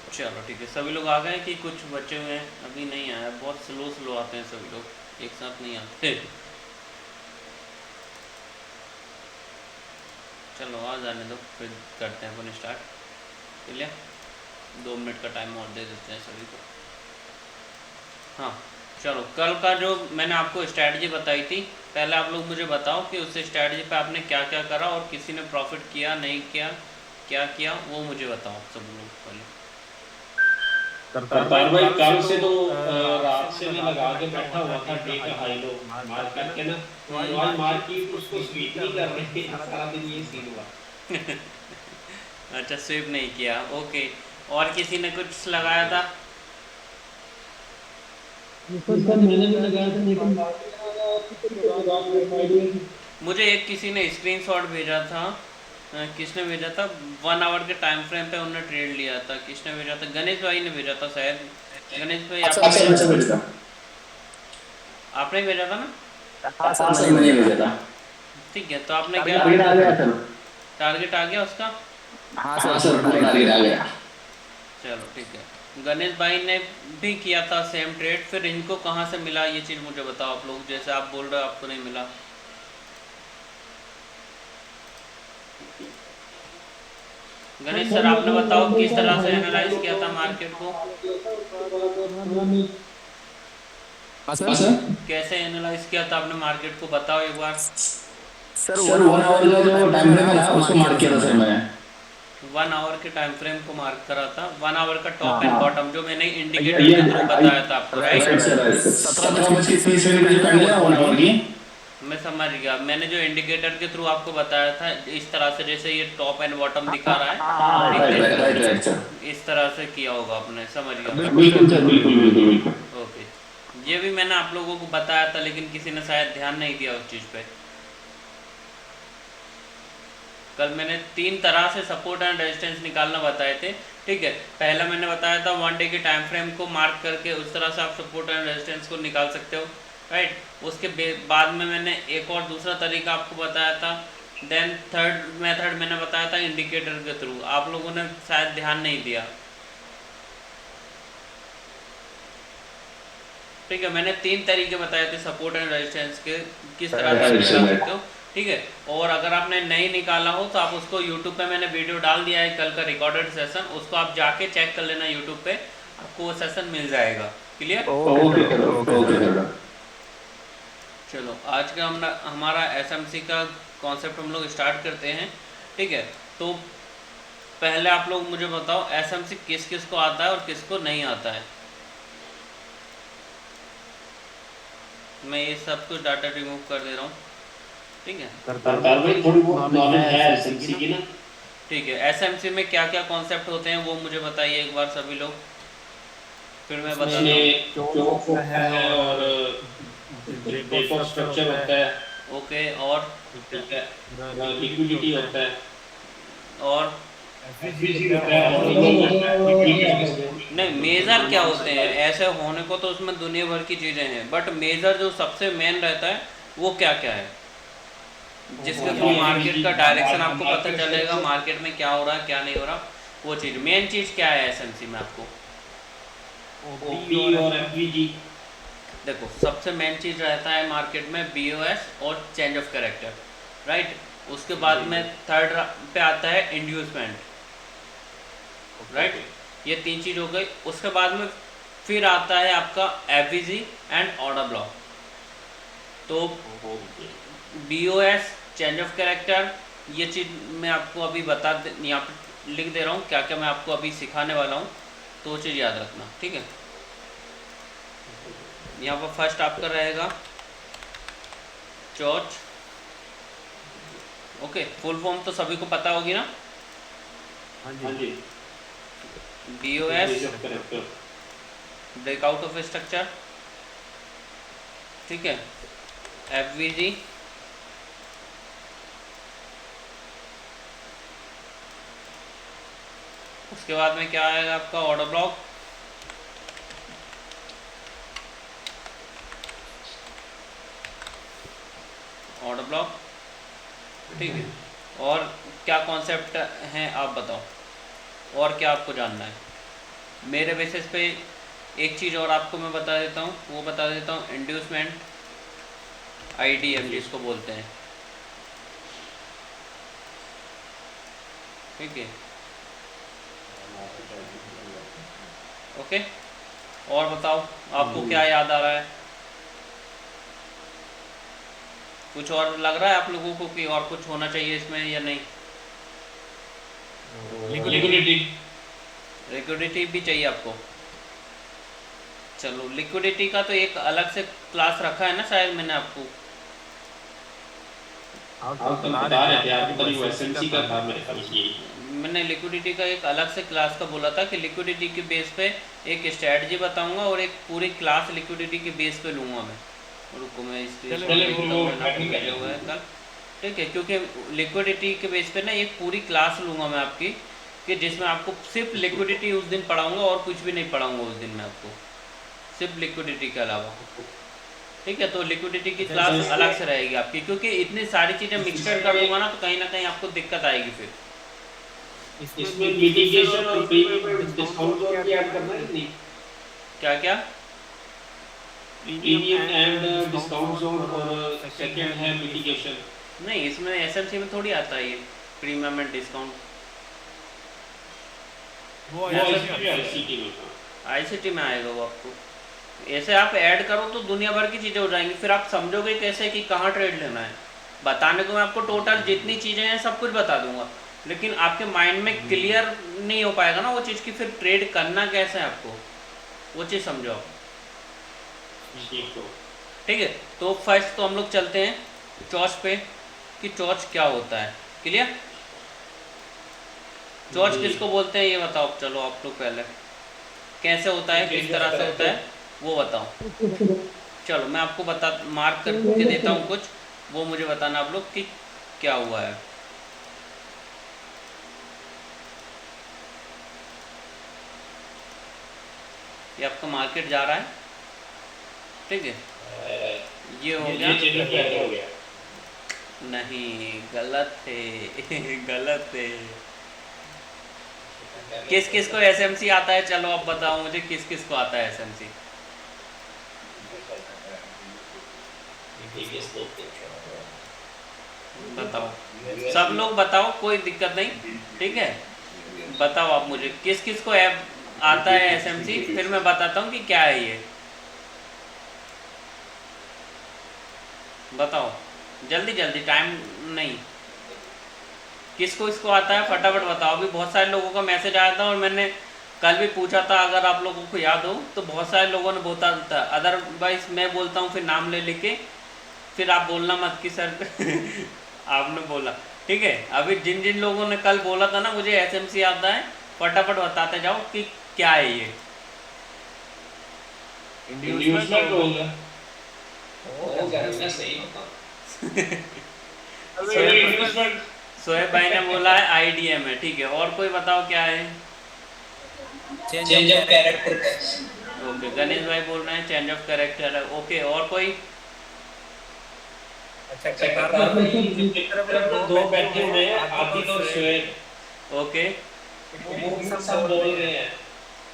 चलो ठीक है, सभी लोग आ गए कि कुछ बचे हुए हैं? अभी नहीं आया, बहुत स्लो स्लो आते हैं सभी लोग, एक साथ नहीं आते। चलो आ जाने दो, फिर करते हैं अपन स्टार्ट। चलिए 2 मिनट का टाइम और दे देते हैं सभी को। हाँ, चलो कल का जो मैंने आपको स्ट्रैटेजी बताई थी, पहले आप लोग मुझे बताओ कि उस स्ट्रैटेजी पे आपने क्या क्या करा और किसी ने प्रॉफिट किया नहीं किया, क्या किया वो मुझे बताओ आप सब लोग पहले। करतार भाई कल से तो रात से मैं लगा के बैठा हुआ था डे का हाई लो मार करके ना। तो आज मार्केट उसको स्वीप नहीं कर रहे हैं, सारा दिन ये सीन हुआ। अच्छा, स्विप नहीं किया, ओके। और किसी ने कुछ लगाया था? ये सर मैंने भी लगाया था लेकिन बाद में याद आया कि कुछ लगा के साइड में। मुझे एक किसी ने स्क्रीनशॉट भेजा था। किसने भेजा था? 1 आवर के टाइम फ्रेम पे उन्होंने ट्रेड लिया था। किसने भेजा था? गणेश भाई ने भेजा था शायद। गणेश भाई अच्छा आपने अच्छा भेजा अच्छा था? भेजा था। आपने ही भेजा था ना? हाँ सर हाँ सर मैंने मैंने भेजा भेजा था। था। ठीक है, तो आपने क्या? टारगेट आ गया सर। टारगेट आ गया उसका? हाँ हाँ सर सर पूरा पूरा टारगेट आ टारगेट गया। आ गया। चलो ठीक है, गणेश भाई ने भी किया था सेम ट्रेड, फिर इनको कहाँ से मिला ये चीज़ मुझे बताओ आप लोग, जैसे आप बोल रहे हो आपको नहीं मिला। गणेश सर आपने बताओ किस तरह से एनालाइज किया था मार्केट को? हाँ हाँ सर। सर। कैसे एनालाइज किया था आपने मार्केट को, बताओ एक बार। सर सर 1 आवर का जो टाइम फ्रेम है ना उसको मार्क किया था सर मैंने। 1 आवर के टाइम फ्रेम को मार्क करा था, 1 आवर का टॉप एंड हाँ बॉटम जो मैंने ये इंडिकेटर के थ्रू बताया था आपको, right right? Sir right sir right. Right sir. 17 बज के 30 मिनट की जो 17 बज के 30 मिनट की जो कैंडल है कैंडल है 1 आवर 1 आवर की। की। मैं समझ गया, मैंने जो इंडिकेटर के थ्रू आपको बताया था इस तरह से, जैसे ये टॉप एंड बॉटम दिखा रहा है, हाँ ठीक राइट राइट राइट है, सर। Right right sir. इस तरह से किया होगा आपने, समझ गया मैं। बिल्कुल बिल्कुल सर सर बिल्कुल। बिल्कुल बिल्कुल बिल्कुल। ओके, ये भी मैंने आप लोगों को बताया था लेकिन किसी ने शायद ध्यान नहीं दिया उस चीज़ पे। कल मैंने 3 तरह से सपोर्ट एंड रेजिस्टेंस निकालना बताए थे, ठीक है। पहला मैंने बताया था 1 डे के टाइम फ्रेम को मार्क करके उस तरह से आप सपोर्ट एंड रेजिस्टेंस को निकाल सकते हो, राइट। उसके बाद में मैंने एक और दूसरा तरीका आपको बताया था। देन थर्ड मेथड मैंने बताया था इंडिकेटर के थ्रू, आप लोगों ने शायद ध्यान नहीं दिया, ठीक है। मैंने 3 तरीके बताए थे सपोर्ट एंड रेजिस्टेंस के, किस तरह से आप राइट सर निकाल राइट। सकते हो, ठीक है। और अगर आपने नहीं निकाला हो तो आप उसको यूट्यूब पे मैंने वीडियो डाल दिया है कल का रिकॉर्डेड सेशन, उसको आप जाके चेक कर लेना यूट्यूब पे, आपको वो सेशन मिल जाएगा। Clear? Okay okay sir sir okay okay sir. Sir. चलो आज का हमारा एसएमसी का कॉन्सेप्ट हम लोग स्टार्ट करते हैं, ठीक है। तो पहले आप लोग मुझे बताओ एसएमसी किस किस को आता है और किसको नहीं आता है। मैं ये सब कुछ डाटा रिमूव कर दे रहा हूँ, ठीक है। करतार भाई करतार भाई थोड़ी थोड़ी बहुत बहुत नॉलेज नॉलेज है है एसएमसी की एसएमसी ना। की ना। ठीक है, एसएमसी में क्या क्या कॉन्सेप्ट होते हैं वो मुझे बताइए एक बार सभी लोग, फिर मैं बताता हूँ। इसमें चौक होता है और ब्रेक ऑफ स्ट्रक्चर होता है, ओके, और? ठीक है, लिक्विडिटी होता है, और? एफवीसी होता है और ये होता है मीटर। नहीं, मेजर क्या होते हैं? ऐसे होने को तो उसमें दुनिया भर की चीज़ें हैं, बट मेजर जो सबसे मेन रहता है वो क्या क्या है, जिसके थ्रू मार्केट का डायरेक्शन आपको पता चलेगा, मार्केट में क्या हो रहा है क्या नहीं हो रहा, वो चीज़ मेन चीज़ क्या है एसएमसी में आपको? ओपी और एफवीजी। देखो, सबसे मेन चीज़ रहता है मार्केट में बीओएस और चेंज ऑफ कैरेक्टर, राइट। उसके बाद में थर्ड पे आता है इंड्यूसमेंट, राइट। ये 3 चीज़ हो गई। उसके बाद में फिर आता है आपका एफवीजी एंड ऑर्डर ब्लॉक। तो बीओएस, चेंज ऑफ कैरेक्टर, ये चीज़ मैं आपको अभी यहाँ पे लिख दे रहा हूँ क्या क्या मैं आपको अभी सिखाने वाला हूँ, तो वो चीज़ याद रखना, ठीक है। यहाँ पर फर्स्ट आपका रहेगा चॉर्च, ओके। फुल फॉर्म तो सभी को पता होगी ना? हाँ जी। बीओएस, ब्रेकआउट ऑफ स्ट्रक्चर, ठीक है। एफवीजी, उसके बाद में क्या आएगा आपका ऑर्डर ब्लॉक, ऑर्डर ब्लॉक, ठीक है। और क्या कॉन्सेप्ट हैं आप बताओ, और क्या आपको जानना है? मेरे बेसिस पे एक चीज़ और आपको मैं बता देता हूँ, वो बता देता हूँ, इंड्यूसमेंट IDM जिसको बोलते हैं, ठीक है, ओके। और बताओ आपको क्या याद आ रहा है, कुछ और लग रहा है आप लोगों को कि और कुछ होना चाहिए इसमें या नहीं? लिक्विडिटी। लिक्विडिटी भी चाहिए आपको? चलो, लिक्विडिटी का तो एक अलग से क्लास रखा है ना शायद मैंने आपको। आप तो बता रहे थे, आप पता नहीं वो एसएमसी का था मेरे ख्याल से। मैंने लिक्विडिटी का एक अलग से क्लास का बोला था कि लिक्विडिटी के बेस पे एक स्ट्रेटजी बताऊंगा और एक पूरी क्लास लिक्विडिटी के बेस पे लूँगा मैं। रुको मैं चले वो भेजा हुआ है कल, ठीक है, क्योंकि लिक्विडिटी के बेस पे ना एक पूरी क्लास लूँगा मैं आपकी, कि जिसमें आपको सिर्फ लिक्विडिटी उस दिन पढ़ाऊँगा और कुछ भी नहीं पढ़ाऊँगा उस दिन मैं आपको, सिर्फ लिक्विडिटी के अलावा, ठीक है। तो लिक्विडिटी की क्लास अलग से रहेगी आपकी, क्योंकि इतनी सारी चीज़ें मिक्सचर कर दूंगा ना तो कहीं ना कहीं आपको दिक्कत आएगी फिर। इसमें मिटिगेशन और प्रीमियम डिस्काउंट जोन भी ऐड करना है कि नहीं? क्या क्या? प्रीमियम एंड डिस्काउंट जोन और सेकंड है मिटिगेशन। नहीं, इसमें एसएमसी में थोड़ी आता है ये प्रीमियम एंड डिस्काउंट, वो आईसीटी में था। आईसीटी में आएगा वो आपको। ऐसे आप ऐड करो तो दुनिया भर की चीज़ें हो जाएंगी, फिर आप समझोगे कैसे कि कहाँ ट्रेड लेना है। बताने को मैं आपको टोटल जितनी चीज़ें हैं सब कुछ बता दूंगा, लेकिन आपके माइंड में क्लियर नहीं हो पाएगा ना वो चीज़ कि फिर ट्रेड करना कैसे है आपको, वो चीज़ समझो आप, ठीक है। तो फर्स्ट तो हम लोग चलते हैं चॉर्च पे कि चॉर्च क्या होता है। क्लियर? चॉर्च किसको बोलते हैं ये बताओ, चलो आप लोग पहले कैसे होता है, किस तरह से होता है वो बताओ। चलो मैं आपको बता मार्क करके देता हूँ कुछ, वो मुझे बताना आप लोग कि क्या हुआ है। ये आपका मार्केट जा रहा है, ठीक है, ये हो गया, नहीं गलत है गलत है। किस किस को एसएमसी आता है, चलो अब बताओ मुझे किस किस को आता है एसएमसी। बताओ, सब लोग बताओ, कोई दिक्कत नहीं, ठीक है। बताओ आप मुझे किस किस को ऐप आता है एसएमसी, फिर मैं बताता हूँ कि क्या है ये। बताओ जल्दी जल्दी, टाइम नहीं। किसको इसको आता है फटाफट बताओ। अभी बहुत सारे लोगों का मैसेज आया था और मैंने कल भी पूछा था, अगर आप लोगों को याद हो तो बहुत सारे लोगों ने बोला था। अदरवाइज मैं बोलता हूँ फिर नाम ले लेके, फिर आप बोलना मत कि सर आपने बोला, ठीक है। अभी जिन जिन लोगों ने कल बोला था ना मुझे एसएमसी आता है, फटाफट बताते जाओ कि क्या है ये। इंड्यूसमेंट होगा। सोहेब भाई ने बोला है आईडीएम है, ठीक है। और कोई बताओ क्या है? Change of character. Okay, Ganesh भाई बोल रहे हैं चेंज ऑफ कैरेक्टर है, ओके। और कोई? अच्छा, दो बैठे हुए हैं, आदिल और शोएब। ओके, वो सब बोल रहे हैं,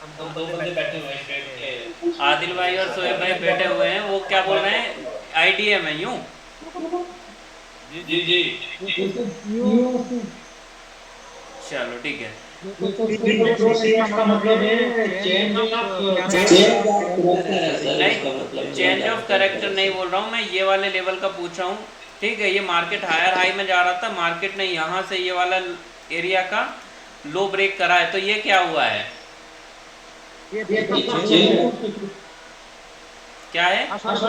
हम दो बंदे बैठे हुए हैं शोएब के। आदिल भाई और सोहेब भाई बैठे हुए हैं, वो क्या बोल रहे हैं? आईडीएम है यूं? जी जी चलो ठीक है। का मतलब है चेंज नहीं, चेंज ऑफ कैरेक्टर नहीं बोल रहा हूँ मैं, ये वाले लेवल का पूछ रहा हूँ, ठीक है। ये मार्केट हायर हाई में जा रहा था, मार्केट ने यहाँ से ये वाला एरिया का लो ब्रेक करा है, तो ये क्या हुआ है? क्या है? Sorry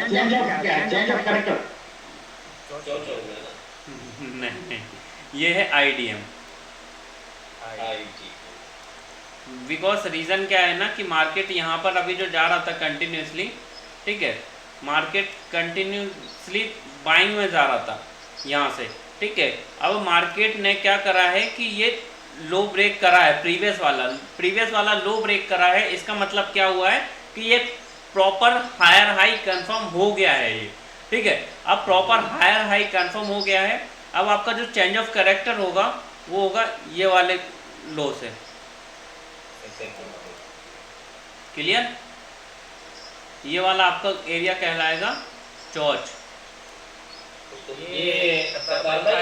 change of character. नहीं, ये है आईडीएम। बिकॉज रीज़न क्या है ना कि मार्केट यहाँ पर अभी जो जा रहा था कंटिन्यूसली, ठीक है, मार्केट कंटिन्यूसली बाइंग में जा रहा था यहाँ से, ठीक है। अब मार्केट ने क्या करा है कि ये लो ब्रेक करा है, प्रीवियस वाला लो ब्रेक करा है। इसका मतलब क्या हुआ है कि ये प्रॉपर हायर हाई कंफर्म हो गया है ये, ठीक है। अब प्रॉपर हायर हाई कंफर्म हो गया है, अब आपका जो चेंज ऑफ कैरेक्टर होगा वो होगा ये वाले लो से, क्लियर? ये वाला आपका एरिया कहलाएगा चौच। ये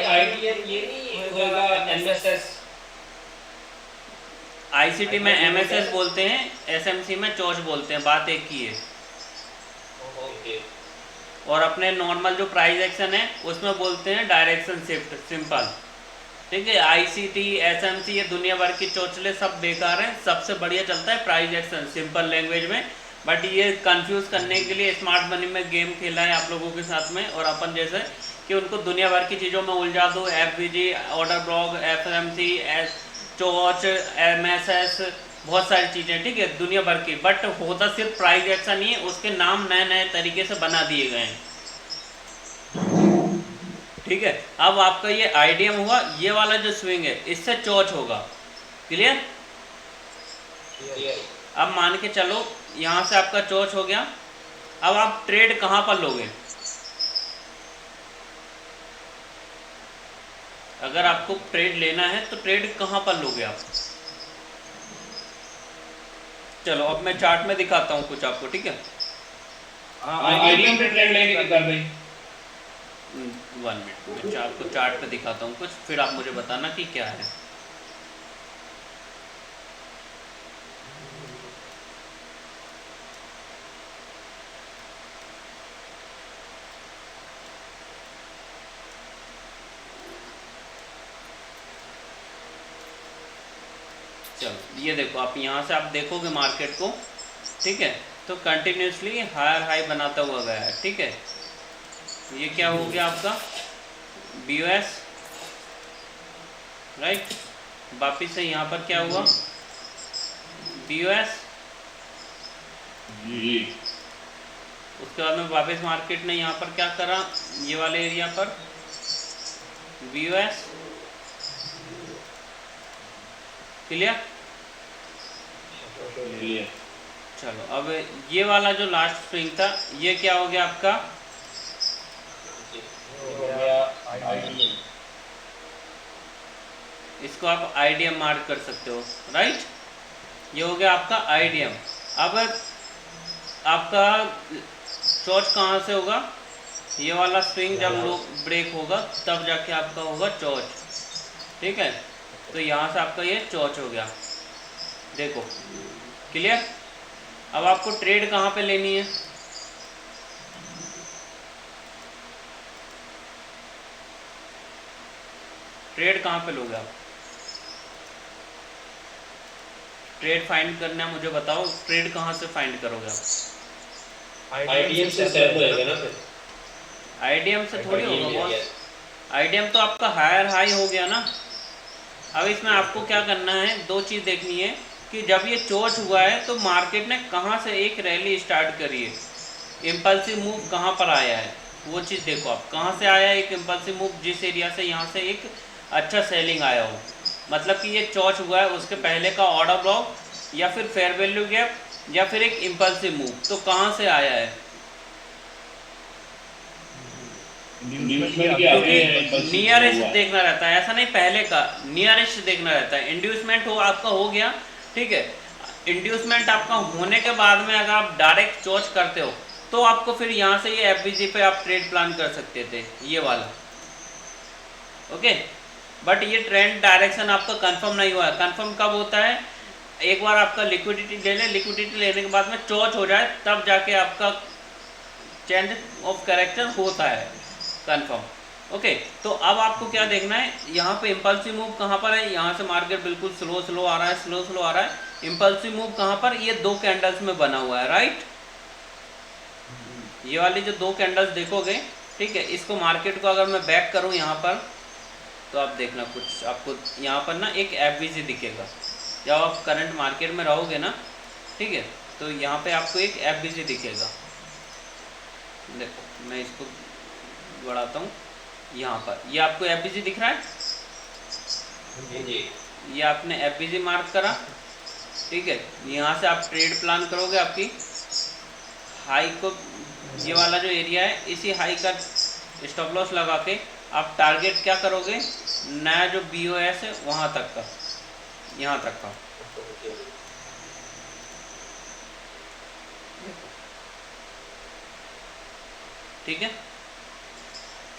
आईडीएम ये नहीं होगा एमएसएस? आईसीटी में एमएसएस बोलते हैं, एसएमसी में चौच बोलते हैं, बात एक ही है। ओके। और अपने नॉर्मल जो प्राइस एक्शन है उसमें बोलते हैं डायरेक्शन शिफ्ट, सिंपल। ठीक है, आईसीटी एसएमसी ये दुनिया भर की चौचले सब बेकार हैं, सबसे बढ़िया चलता है प्राइस एक्शन सिंपल लैंग्वेज में। बट ये कंफ्यूज करने के लिए स्मार्ट मनी में गेम खेला है आप लोगों के साथ में, और अपन जैसे कि उनको दुनिया भर की चीज़ों में उलझा दो, FBG, order block, FMC, चौच, MSS, बहुत सारी चीज़ें, ठीक है, दुनिया भर की। बट होता सिर्फ प्राइस एक्शन ही है, उसके नाम नए नए तरीके से बना दिए गए हैं। ठीक है, अब आपका ये आईडीएम हुआ, ये वाला जो स्विंग है इससे चौच होगा। क्लियर? अब मान के चलो यहाँ से आपका चौच हो गया। अब आप ट्रेड कहाँ पर लोगे? अगर आपको ट्रेड लेना है तो ट्रेड कहाँ पर लोगे आप? चलो अब मैं चार्ट में दिखाता हूँ कुछ आपको, ठीक है? आईडीएम पे ट्रेड लेके कर दें। 1 मिनट मैं आपको चार्ट पे दिखाता हूँ कुछ, फिर आप मुझे बताना कि क्या है। चलो ये देखो, आप यहाँ से आप देखोगे मार्केट को, ठीक है, तो कंटिन्यूसली हायर हाई बनाता हुआ गया है। ठीक है, ये क्या हो गया आपका BOS, राइट? वापिस से यहाँ पर क्या हुआ BOS, उसके बाद में वापस मार्केट ने यहाँ पर क्या करा, ये वाले एरिया पर BOS। क्लियर? चलो अब ये वाला जो लास्ट स्विंग था ये क्या हो गया आपका? इसको आप आईडीएम मार्क कर सकते हो, राइट? ये हो गया आपका आईडीएम। अब आपका चौच कहाँ से होगा? ये वाला स्विंग जब लो ब्रेक होगा तब जाके आपका होगा चौच। ठीक है, तो यहाँ से आपका ये चौच हो गया, देखो। क्लियर? अब आपको ट्रेड कहाँ पे लेनी है? ट्रेड कहाँ पे लोगे आप? ट्रेड फाइंड करना मुझे बताओ, ट्रेड कहाँ से फाइंड करोगे आप? आईडीएम से सेल होएगा ना फिर? आईडीएम से थोड़ी होगा बॉस, आईडीएम तो आपका हायर हाई हो गया ना। अब इसमें आपको क्या करना है, दो चीज़ देखनी है कि जब ये चोच हुआ है तो मार्केट ने कहाँ से एक रैली स्टार्ट करी है, इम्पल्सिव मूव कहाँ पर आया है, वो चीज़ देखो आप। कहाँ से आया एक इम्पल्सिव मूव? जिस एरिया से यहाँ से एक अच्छा सेलिंग आया हो, मतलब कि ये चोच हुआ है, उसके पहले का ऑर्डर ब्लॉक या फिर फेयर वैल्यू गैप या फिर एक इम्पल्सिव मूव, तो कहाँ से आया है? क्योंकि नियरेस्ट देखना रहता है, ऐसा नहीं पहले का, नियरेस्ट देखना रहता है। इंड्यूसमेंट हो आपका हो गया, ठीक है, इंड्यूसमेंट आपका होने के बाद में अगर आप डायरेक्ट चोच करते हो तो आपको फिर यहाँ से ये एफबीजी पे आप ट्रेड प्लान कर सकते थे, ये वाला। ओके, बट ये ट्रेंड डायरेक्शन आपका कंफर्म नहीं हुआ है। कंफर्म कब होता है? एक बार आपका लिक्विडिटी ले लें, लिक्विडिटी लेने के बाद में चोच हो जाए तब जाके आपका चेंज ऑफ कैरेक्टर होता है कंफर्म। ओके, तो अब आपको क्या देखना है, यहाँ पे इम्पल्सिव मूव कहाँ पर है? यहाँ से मार्केट बिल्कुल स्लो आ रहा है, स्लो आ रहा है। इम्पल्सिव मूव कहाँ पर? ये दो कैंडल्स में बना हुआ है, राइट? ये वाली जो दो कैंडल्स देखोगे, ठीक है, इसको मार्केट को अगर मैं बैक करूँ यहाँ पर, तो आप देखना कुछ आपको यहाँ पर ना एक एफबीजी दिखेगा। जब आप करंट मार्केट में रहोगे ना, ठीक है, तो यहाँ पे आपको एक एफबीजी दिखेगा। देखो मैं इसको बढ़ाता हूँ, यहाँ पर ये आपको एफबीजी दिख रहा है, ये आपने एफबीजी मार्क करा, ठीक है। यहाँ से आप ट्रेड प्लान करोगे, आपकी हाई को, ये वाला जो एरिया है, इसी हाई का स्टॉप लॉस लगा के आप टारगेट क्या करोगे, नया जो BOS है वहाँ तक का, यहाँ तक का, ठीक है,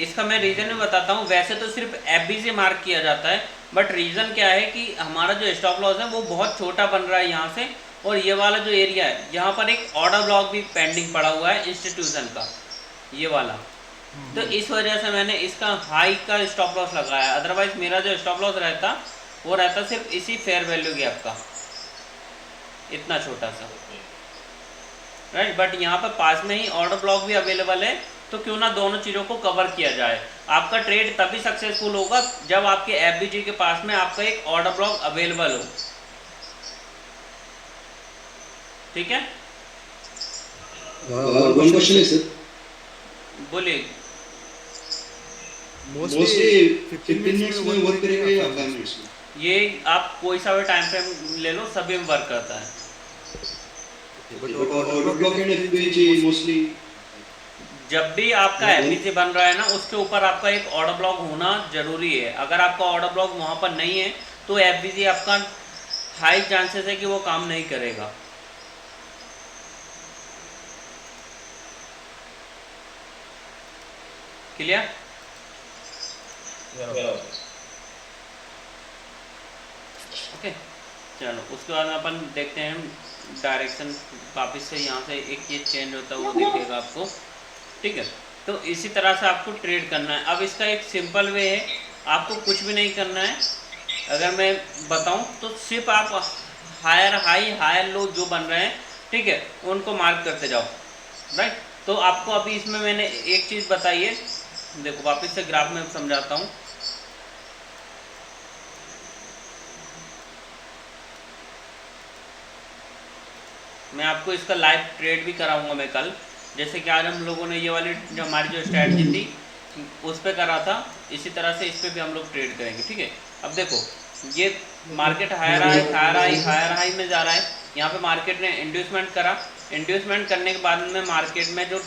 इसका मैं रीज़न भी बताता हूँ। वैसे तो सिर्फ एफबी से मार्क किया जाता है, बट रीज़न क्या है कि हमारा जो स्टॉप लॉस है वो बहुत छोटा बन रहा है यहाँ से, और ये वाला जो एरिया है यहाँ पर एक ऑर्डर ब्लॉक भी पेंडिंग पड़ा हुआ है इंस्टीट्यूशन का, ये वाला। तो इस वजह से मैंने इसका हाई का स्टॉप लॉस लगाया, अदरवाइज मेरा जो स्टॉप लॉस रहता वो रहता सिर्फ इसी फेयर वैल्यू गैप का, इतना छोटा सा, राइट। बट यहाँ पर पास में ही ऑर्डर ब्लॉक भी अवेलेबल है, तो क्यों ना दोनों चीज़ों को कवर किया जाए। आपका ट्रेड तभी सक्सेसफुल होगा जब आपके एफबीजी के पास में आपका एक ऑर्डर ब्लॉक अवेलेबल हो, ठीक है। one question is, sir, बोलिए। mostly 15 minutes में वर्क करेगा या 5 मिनट्स में? ये आप कोई सा भी टाइम फ्रेम ले लो, सभी में वर्क करता है। But order block and FPG mostly जब भी आपका एफबीजी बन रहा है ना, उसके ऊपर आपका एक ऑर्डर ब्लॉक होना जरूरी है। अगर आपका ऑर्डर ब्लॉक वहाँ पर नहीं है तो एफबीजी आपका हाई चांसेस है कि वो काम नहीं करेगा। क्लियर? ओके, चलो उसके बाद में अपन देखते हैं डायरेक्शन। वापस से यहाँ से एक ये चेंज होता है वो दिखेगा आपको, ठीक है। तो इसी तरह से आपको ट्रेड करना है। अब इसका एक सिंपल वे है, आपको कुछ भी नहीं करना है। अगर मैं बताऊं तो सिर्फ आप हायर हाई हायर लो जो बन रहे हैं, ठीक है, उनको मार्क करते जाओ, राइट। तो आपको अभी इसमें मैंने एक चीज़ बताई है, देखो वापस से ग्राफ में समझाता हूँ। मैं आपको इसका लाइव ट्रेड भी कराऊंगा मैं कल। जैसे कि आज हम लोगों ने ये वाली जो हमारी जो स्ट्रैटेजी थी उस पर करा था, इसी तरह से इस पर भी हम लोग ट्रेड करेंगे, ठीक है। अब देखो ये market higher high higher high higher high में जा रहा है। यहाँ पे मार्केट ने इंड्यूसमेंट करा, इंड्यूसमेंट करने के बाद में मार्केट में जो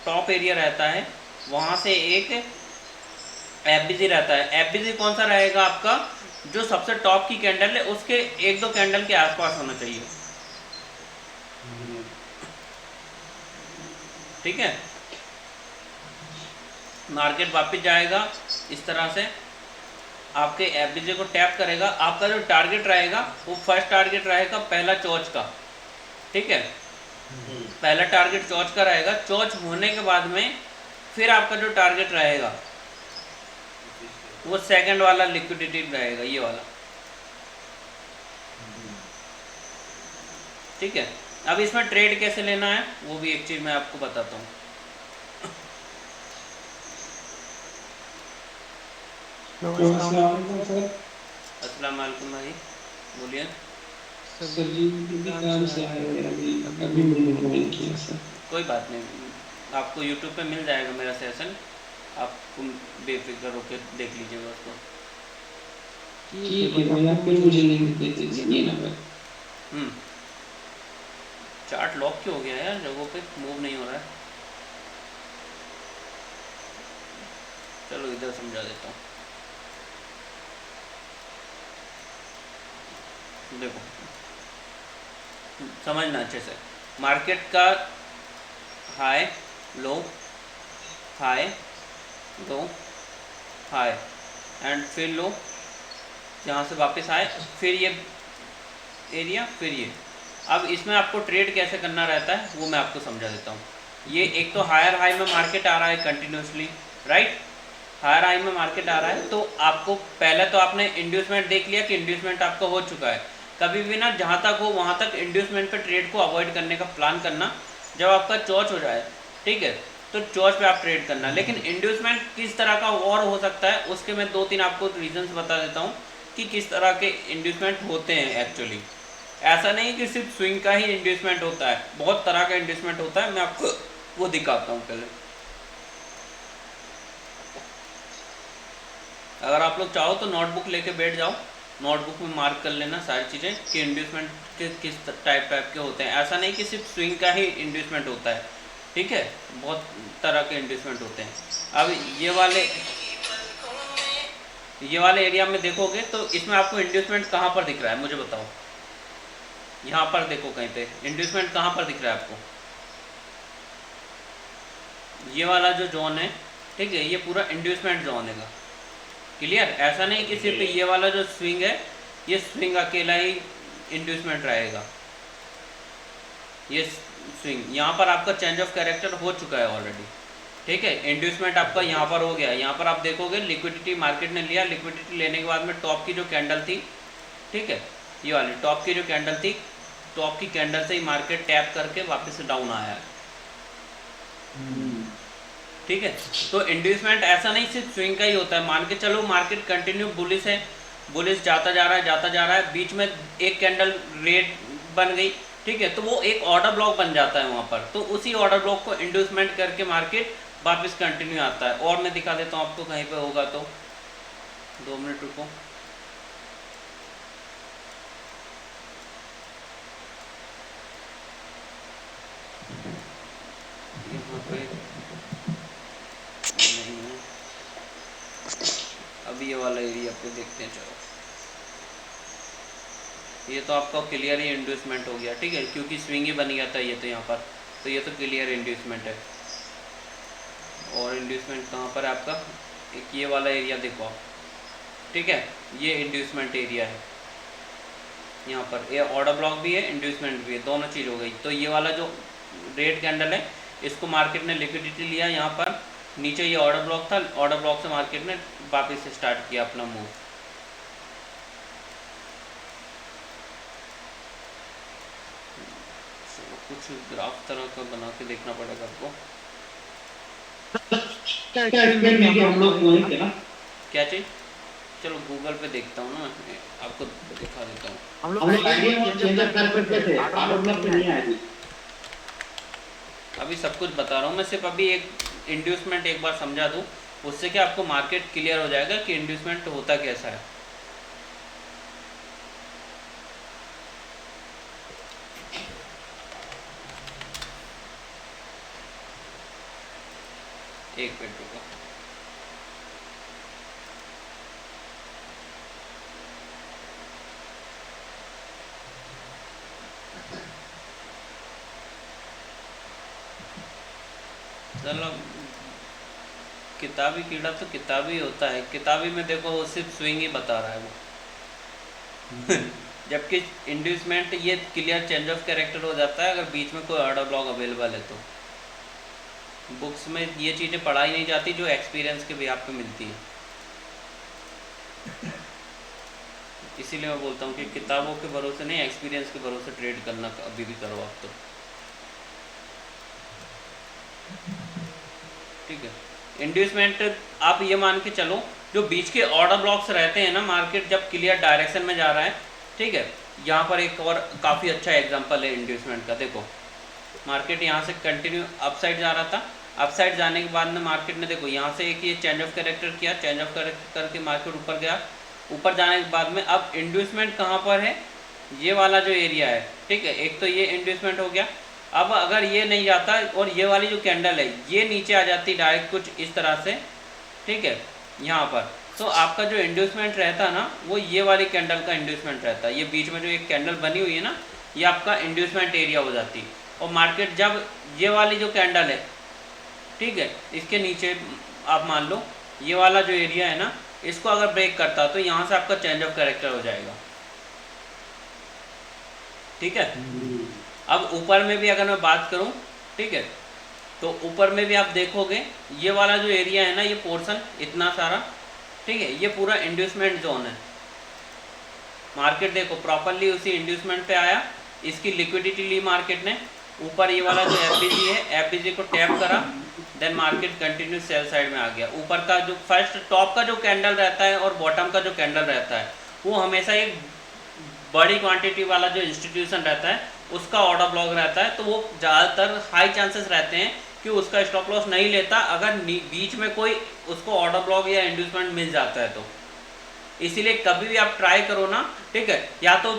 टॉप एरिया रहता है वहाँ से एक एफबीजी रहता है। एफबीजी कौन सा रहेगा आपका, जो सबसे टॉप की कैंडल है उसके 1-2 कैंडल के आसपास होना चाहिए, ठीक है। मार्केट वापस जाएगा इस तरह से, आपके एफबीजी को टैप करेगा। आपका जो टारगेट रहेगा वो फर्स्ट टारगेट रहेगा पहला चौच का, ठीक है। पहला टारगेट चौच का रहेगा। चौच होने के बाद में फिर आपका जो टारगेट रहेगा वो सेकंड वाला लिक्विडिटी रहेगा, ये वाला, ठीक है। अब इसमें ट्रेड कैसे लेना है वो भी एक चीज़ मैं आपको बताता हूँ। अस्सलाम वालेकुम भाई, बोलिए। सर जी काम से आए हैं, अभी मैंने ज्वाइन किया सर। कोई बात नहीं, आपको यूट्यूब पे मिल जाएगा मेरा सेशन, आप बेफिक्र होकर देख लीजिएगा उसको। ठीक है भाई, आप फिर मुझे लिंक दे दीजिए ये नंबर। चार्ट लॉक क्यों हो गया यार, जगहों पे मूव नहीं हो रहा है। चलो इधर समझा देता हूँ। देखो समझना अच्छे से, मार्केट का high low high low high and फिर लो, यहाँ से वापस आए, फिर ये एरिया, फिर ये। अब इसमें आपको ट्रेड कैसे करना रहता है वो मैं आपको समझा देता हूँ। ये एक तो हायर हाई में मार्केट आ रहा है कंटिन्यूसली, राइट। हायर हाई में मार्केट आ रहा है तो आपको पहले तो आपने इंड्यूसमेंट देख लिया कि इंड्यूसमेंट आपका हो चुका है। कभी भी ना जहाँ तक हो वहाँ तक इंड्यूसमेंट पे ट्रेड को अवॉइड करने का प्लान करना। जब आपका चौच हो जाए, ठीक है, तो चौच पे आप ट्रेड करना। लेकिन इंड्यूसमेंट किस तरह का और हो सकता है उसके मैं 2-3 आपको रीजंस बता देता हूँ कि किस तरह के इंड्यूसमेंट होते हैं एक्चुअली। ऐसा नहीं कि सिर्फ स्विंग का ही इंड्यूसमेंट होता है, बहुत तरह का इंड्यूसमेंट होता है। मैं आपको वो दिखाता हूँ पहले। अगर आप लोग चाहो तो नोटबुक लेके बैठ जाओ, नोटबुक में मार्क कर लेना सारी चीज़ें कि इंड्यूसमेंट के किस टाइप के होते हैं। ऐसा नहीं कि सिर्फ स्विंग का ही इंड्यूसमेंट होता है, ठीक है, बहुत तरह के इंड्यूसमेंट होते हैं। अब ये वाले एरिया में देखोगे तो इसमें आपको इंड्यूसमेंट कहाँ पर दिख रहा है मुझे बताओ। यहाँ पर देखो कहीं पे इंड्यूसमेंट कहाँ पर दिख रहा है आपको, ये वाला जो जोन है, ठीक है, ये पूरा इंड्यूसमेंट जोन है। क्लियर? ऐसा नहीं कि सिर्फ ये वाला जो स्विंग है, ये स्विंग अकेला ही इंड्यूसमेंट रहेगा। ये स्विंग यहाँ पर आपका चेंज ऑफ कैरेक्टर हो चुका है ऑलरेडी, ठीक है। इंड्यूसमेंट आपका यहाँ पर हो गया। यहाँ पर आप देखोगे लिक्विडिटी मार्केट ने लिया, लिक्विडिटी लेने के बाद में टॉप की जो कैंडल थी, ठीक है, ये वाली टॉप की जो कैंडल थी, टॉप की कैंडल से ही मार्केट टैप करके वापस से डाउन आया है, ठीक है। तो इंड्यूसमेंट ऐसा नहीं सिर्फ स्विंग का ही होता है। मान के चलो मार्केट कंटिन्यू बुलिश है, बुलिश जाता जा रहा है, बीच में एक कैंडल रेड बन गई, ठीक है, तो वो एक ऑर्डर ब्लॉक बन जाता है वहाँ पर। तो उसी ऑर्डर ब्लॉक को इंड्यूसमेंट करके मार्केट वापस कंटिन्यू आता है। और मैं दिखा देता हूँ आपको कहीं पे होगा तो, 2 मिनट रुको। यहाँ पे नहीं है, अभी ये वाला एरिया पे देखते हैं। चलो, ये तो आपका क्लियर ही इंड्यूसमेंट हो गया, ठीक है, क्योंकि स्विंग ही बन गया था ये तो यहाँ पर। तो ये तो क्लियर इंड्यूसमेंट है। और इंड्यूसमेंट कहाँ पर है आपका? एक ये वाला एरिया देखो आप, ठीक है, ये इंड्यूसमेंट एरिया है। यहाँ पर ये ऑर्डर ब्लॉक भी है, इंड्यूसमेंट भी है, दोनों चीज़ हो गई। तो ये वाला जो रेड कैंडल है, इसको मार्केट ने लिक्विडिटी लिया यहाँ पर, नीचे ये ऑर्डर ब्लॉक था, ऑर्डर ब्लॉक से मार्केट ने वापस से स्टार्ट किया अपना मूव। कुछ ग्राफ तरह का बना के देखना पड़ेगा आपको। हम लोग वही थे ना, क्या चीज़? चलो गूगल पे देखता हूँ ना, आपको दिखा देता हूँ। हम लोग आइडिया चेंज कर सकते थे, ऑर्डर ब्लॉक पे नहीं आए। अभी सब कुछ बता रहा हूँ मैं, सिर्फ अभी एक इंड्यूसमेंट एक बार समझा दूँ, उससे क्या आपको मार्केट क्लियर हो जाएगा कि इंड्यूसमेंट होता कैसा है। एक मिनट रुको। चलो, किताबी कीड़ा तो किताबी होता है। किताबी में देखो वो सिर्फ स्विंग ही बता रहा है वो जबकि इंड्यूसमेंट ये क्लियर चेंज ऑफ कैरेक्टर हो जाता है अगर बीच में कोई ऑर्डर ब्लॉक अवेलेबल है तो। बुक्स में ये चीज़ें पढ़ाई नहीं जाती जो एक्सपीरियंस के बिहाफ पे मिलती है। इसीलिए मैं बोलता हूँ कि किताबों के भरोसे नहीं, एक्सपीरियंस के भरोसे ट्रेड करना अभी भी करो आप तो, ठीक है। इंड्यूसमेंट आप ये मान के चलो, जो बीच के ऑर्डर ब्लॉक्स रहते हैं ना, मार्केट जब क्लियर डायरेक्शन में जा रहा है, ठीक है, यहाँ पर एक और काफ़ी अच्छा एग्जांपल है इंड्यूसमेंट का। देखो मार्केट यहाँ से कंटिन्यू अपसाइड जा रहा था, अपसाइड जाने के बाद में मार्केट ने देखो यहाँ से एक ये चेंज ऑफ कैरेक्टर किया, चेंज ऑफ कैरेक्टर करके मार्केट ऊपर गया। ऊपर जाने के बाद में अब इंड्यूसमेंट कहाँ पर है? ये वाला जो एरिया है, ठीक है, एक तो ये इंड्यूसमेंट हो गया। अब अगर ये नहीं जाता और ये वाली जो कैंडल है ये नीचे आ जाती डायरेक्ट कुछ इस तरह से, ठीक है, यहाँ पर, तो आपका जो इंड्यूसमेंट रहता है ना, वो ये वाली कैंडल का इंड्यूसमेंट रहता है। ये बीच में जो एक कैंडल बनी हुई है ना, ये आपका इंड्यूसमेंट एरिया हो जाती है। और मार्केट जब ये वाली जो कैंडल है, ठीक है, इसके नीचे आप मान लो ये वाला जो एरिया है ना, इसको अगर ब्रेक करता तो यहाँ से आपका चेंज ऑफ कैरेक्टर हो जाएगा, ठीक है। अब ऊपर में भी अगर मैं बात करूं, ठीक है, तो ऊपर में भी आप देखोगे ये वाला जो एरिया है ना, ये पोर्शन इतना सारा, ठीक है, ये पूरा इंड्यूसमेंट जोन है। मार्केट देखो प्रॉपरली उसी इंड्यूसमेंट पे आया, इसकी लिक्विडिटी ली मार्केट ने, ऊपर ये वाला जो एफबीजी है, एफबीजी को टैप करा, then market continue sell side में आ गया। ऊपर का जो फर्स्ट टॉप का जो कैंडल रहता है और बॉटम का जो कैंडल रहता है, वो हमेशा एक बड़ी क्वांटिटी वाला जो इंस्टीट्यूशन रहता है उसका ऑर्डर ब्लॉक रहता है, तो वो ज़्यादातर हाई चांसेस रहते हैं कि उसका स्टॉप लॉस नहीं लेता अगर बीच में कोई उसको ऑर्डर ब्लॉक या इंड्यूसमेंट मिल जाता है तो। इसीलिए कभी भी आप ट्राई करो ना, ठीक है, या तो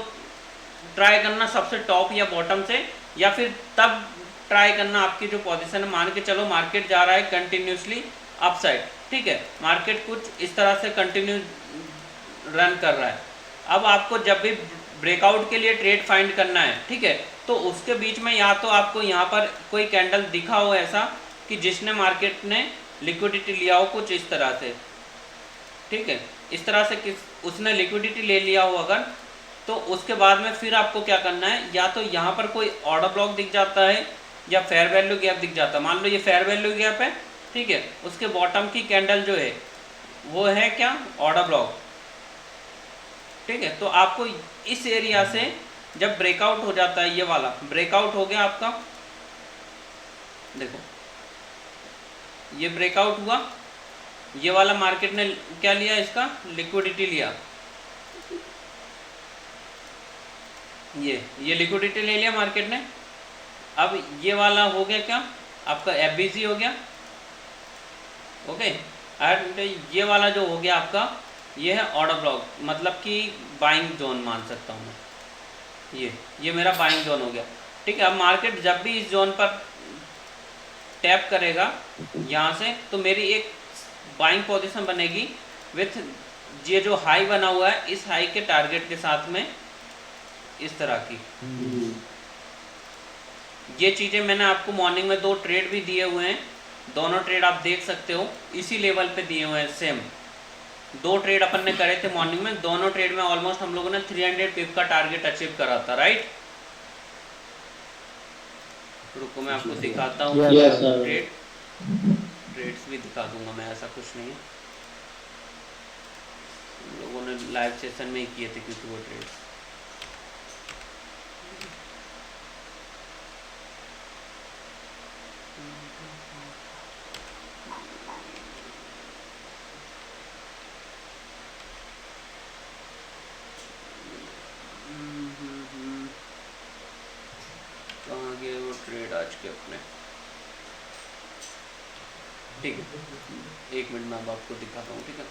ट्राई करना सबसे टॉप या बॉटम से, या फिर तब ट्राई करना आपकी जो पोजीशन है, मान के चलो मार्केट जा रहा है कंटिन्यूसली अपसाइड, ठीक है, मार्केट कुछ इस तरह से कंटिन्यू रन कर रहा है। अब आपको जब भी ब्रेकआउट के लिए ट्रेड फाइंड करना है, ठीक है, तो उसके बीच में या तो आपको यहाँ पर कोई कैंडल दिखा हो ऐसा, कि जिसने मार्केट ने लिक्विडिटी लिया हो कुछ इस तरह से, ठीक है, इस तरह से किस उसने लिक्विडिटी ले लिया हो अगर, तो उसके बाद में फिर आपको क्या करना है, या तो यहाँ पर कोई ऑर्डर ब्लॉक दिख जाता है या फेयर वैल्यू गैप दिख जाता है। मान लो ये फेयर वैल्यू गैप है, ठीक है, उसके बॉटम की कैंडल जो है वो है क्या, ऑर्डर ब्लॉक, ठीक है। तो आपको इस एरिया से जब ब्रेकआउट हो जाता है, ये वाला ब्रेकआउट हो गया आपका, देखो ये ब्रेकआउट हुआ, ये वाला मार्केट ने क्या लिया, इसका लिक्विडिटी लिया, ये लिक्विडिटी ले लिया मार्केट ने। अब ये वाला हो गया क्या आपका, एफबीसी हो गया, ओके। एंड ये वाला जो हो गया आपका, ये है ऑर्डर ब्लॉक, मतलब कि बाइंग जोन मान सकता हूँ मैं, ये मेरा बाइंग जोन हो गया, ठीक है। अब मार्केट जब भी इस जोन पर टैप करेगा यहाँ से, तो मेरी एक बाइंग पोजीशन बनेगी विथ ये जो हाई बना हुआ है, इस हाई के टारगेट के साथ में इस तरह की। ये चीज़ें मैंने आपको मॉर्निंग में 2 ट्रेड भी दिए हुए हैं, दोनों ट्रेड आप देख सकते हो, इसी लेवल पे दिए हुए हैं सेम। 2 ट्रेड अपन ने करे थे मॉर्निंग में, दोनों ट्रेड में ऑलमोस्ट हम लोगों ने 300 पिप का टारगेट अचीव करा था, राइट। रुको मैं आपको दिखाता हूँ ट्रेड्स भी दिखा दूंगा मैं, ऐसा कुछ नहीं है, हम लोगों ने लाइव सेशन में ही किए थे क्योंकि वो ट्रेड्स। कहाँ गए वो ट्रेड आज के अपने, ठीक है, 1 मिनट में अब आपको दिखाता हूँ, ठीक है।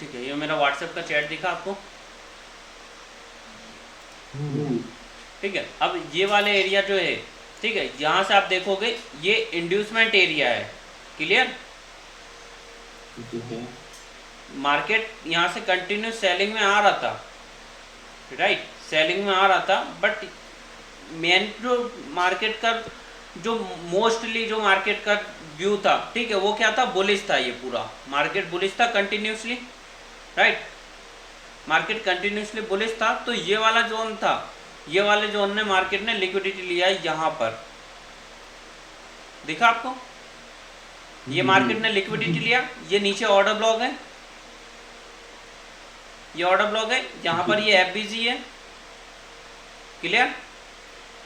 ठीक है, ये मेरा व्हाट्सएप का चैट दिखा आपको, ठीक है। अब ये वाले एरिया जो है, ठीक है, यहाँ से आप देखोगे ये इंड्यूसमेंट एरिया है, क्लियर। मार्केट यहाँ से कंटिन्यू सेलिंग में आ रहा था, राइट, सेलिंग में आ रहा था, बट मेन जो मार्केट का जो मोस्टली जो मार्केट का व्यू था, ठीक है, वो क्या था, बुलिश था, ये पूरा मार्केट बुलिश था continuously, right, market continuously bullish था। तो ये वाला जोन था, ये वाले जोन ने मार्केट ने लिक्विडिटी लिया है, यहाँ पर दिखा आपको, ये मार्केट ने लिक्विडिटी लिया, ये नीचे ऑर्डर ब्लॉक है, ये ऑर्डर ब्लॉक है, यहाँ पर ये एफबीसी है, क्लियर।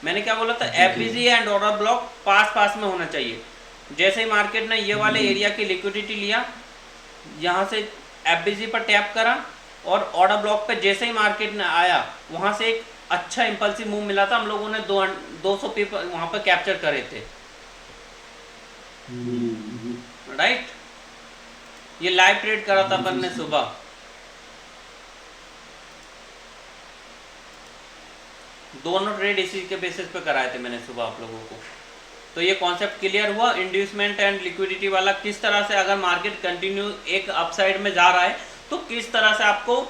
मैंने क्या बोला था, एफबीसी एंड ऑर्डर ब्लॉक पास पास में होना चाहिए। जैसे ही मार्केट ने ये वाले एरिया की लिक्विडिटी लिया, यहाँ से एफबीसी पर टैप करा, और ऑर्डर ब्लॉक पे जैसे ही मार्केट ने आया, वहाँ से एक अच्छा इंपल्सिव मूव मिला था, हम लोगों ने 200 पिप वहाँ पर कैप्चर करे थे, राइट। ये लाइव ट्रेड करा था अपन ने सुबह, दोनों ट्रेड इसी के बेसिस पे कराए थे मैंने सुबह आप लोगों को। तो ये कॉन्सेप्ट क्लियर हुआ, इंड्यूसमेंट एंड लिक्विडिटी वाला, किस तरह से अगर मार्केट कंटिन्यू एक अपसाइड में जा रहा है तो किस तरह से आपको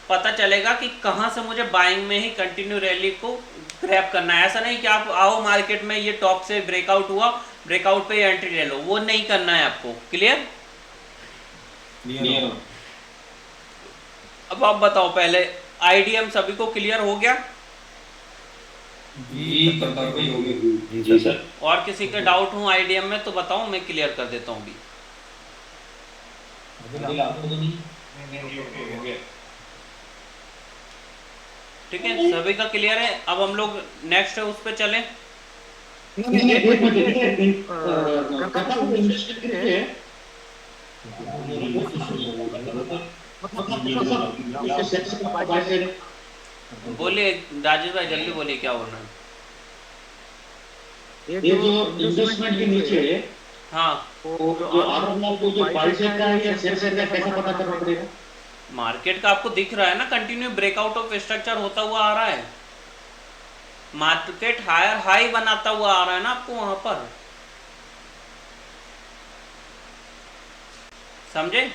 पता चलेगा कि कहाँ से मुझे बाइंग में ही कंटिन्यू रैली को ग्रैब करना है। ऐसा नहीं कि आप आओ मार्केट में, ये टॉप से ब्रेकआउट हुआ, ब्रेकआउट पे एंट्री ले लो, वो नहीं करना है आपको, क्लियर। अब आप बताओ, पहले आईडीएम सभी को क्लियर हो गया जी सर। और किसी के डाउट हो आईडीएम में तो बताओ, मैं क्लियर कर देता हूँ भी। ठीक है, सभी का क्लियर है। अब हम लोग नेक्स्ट उस पर चले। बोलिए राजेश भाई, जल्दी बोलिए क्या बोलना है। ये जो इन्वेस्टमेंट के नीचे है, हाँ, वो जो ऑर्डर ब्लॉक को जो बाय साइड का है या सेल साइड का, कैसा पता करना पड़ेगा। मार्केट का आपको दिख रहा है ना, कंटिन्यू ब्रेकआउट ऑफ स्ट्रक्चर होता हुआ आ रहा है, मार्केट हायर हाई बनाता हुआ आ रहा है ना आपको वहां पर, समझे।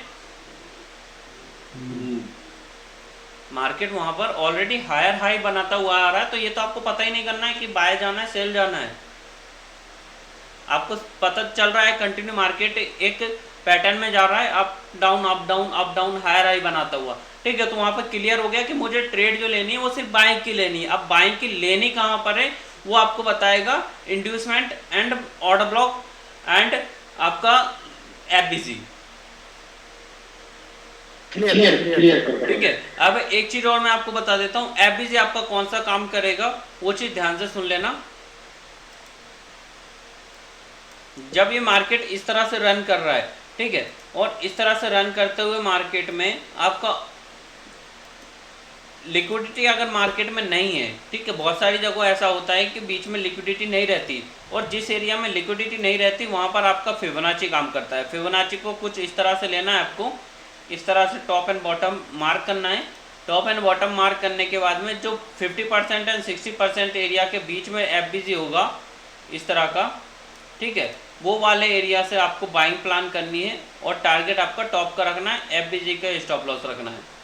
मार्केट वहां पर ऑलरेडी हायर हाई बनाता हुआ आ रहा है, तो ये तो आपको पता ही नहीं करना है कि बाय जाना है सेल जाना है। आपको पता चल रहा है कंटिन्यू मार्केट एक पैटर्न में जा रहा है, up down up down up down higher high बनाता हुआ, ठीक है। तो वहां पर क्लियर हो गया कि मुझे ट्रेड जो लेनी है वो सिर्फ बाइंग की लेनी है। अब बाइंग की लेनी कहाँ पर है वो आपको बताएगा inducement and order block and आपका एफबीसी, क्लियर ठीक है। अब एक चीज और मैं आपको बता देता हूँ, एफबीसी आपका कौन सा काम करेगा वो चीज ध्यान से सुन लेना। जब ये मार्केट इस तरह से रन कर रहा है, ठीक है, और इस तरह से रन करते हुए मार्केट में आपका लिक्विडिटी अगर मार्केट में नहीं है, ठीक है, बहुत सारी जगह ऐसा होता है कि बीच में लिक्विडिटी नहीं रहती, और जिस एरिया में लिक्विडिटी नहीं रहती वहाँ पर आपका फिबोनाची काम करता है। फिबोनाची को कुछ इस तरह से लेना है आपको, इस तरह से टॉप एंड बॉटम मार्क करना है। टॉप एंड बॉटम मार्क करने के बाद में जो 50% एंड 60% एरिया के बीच में एफबीसी होगा इस तरह का, ठीक है, वो वाले एरिया से आपको बाइंग प्लान करनी है और टारगेट आपका टॉप का रखना है, एफबीसी का स्टॉप लॉस रखना है।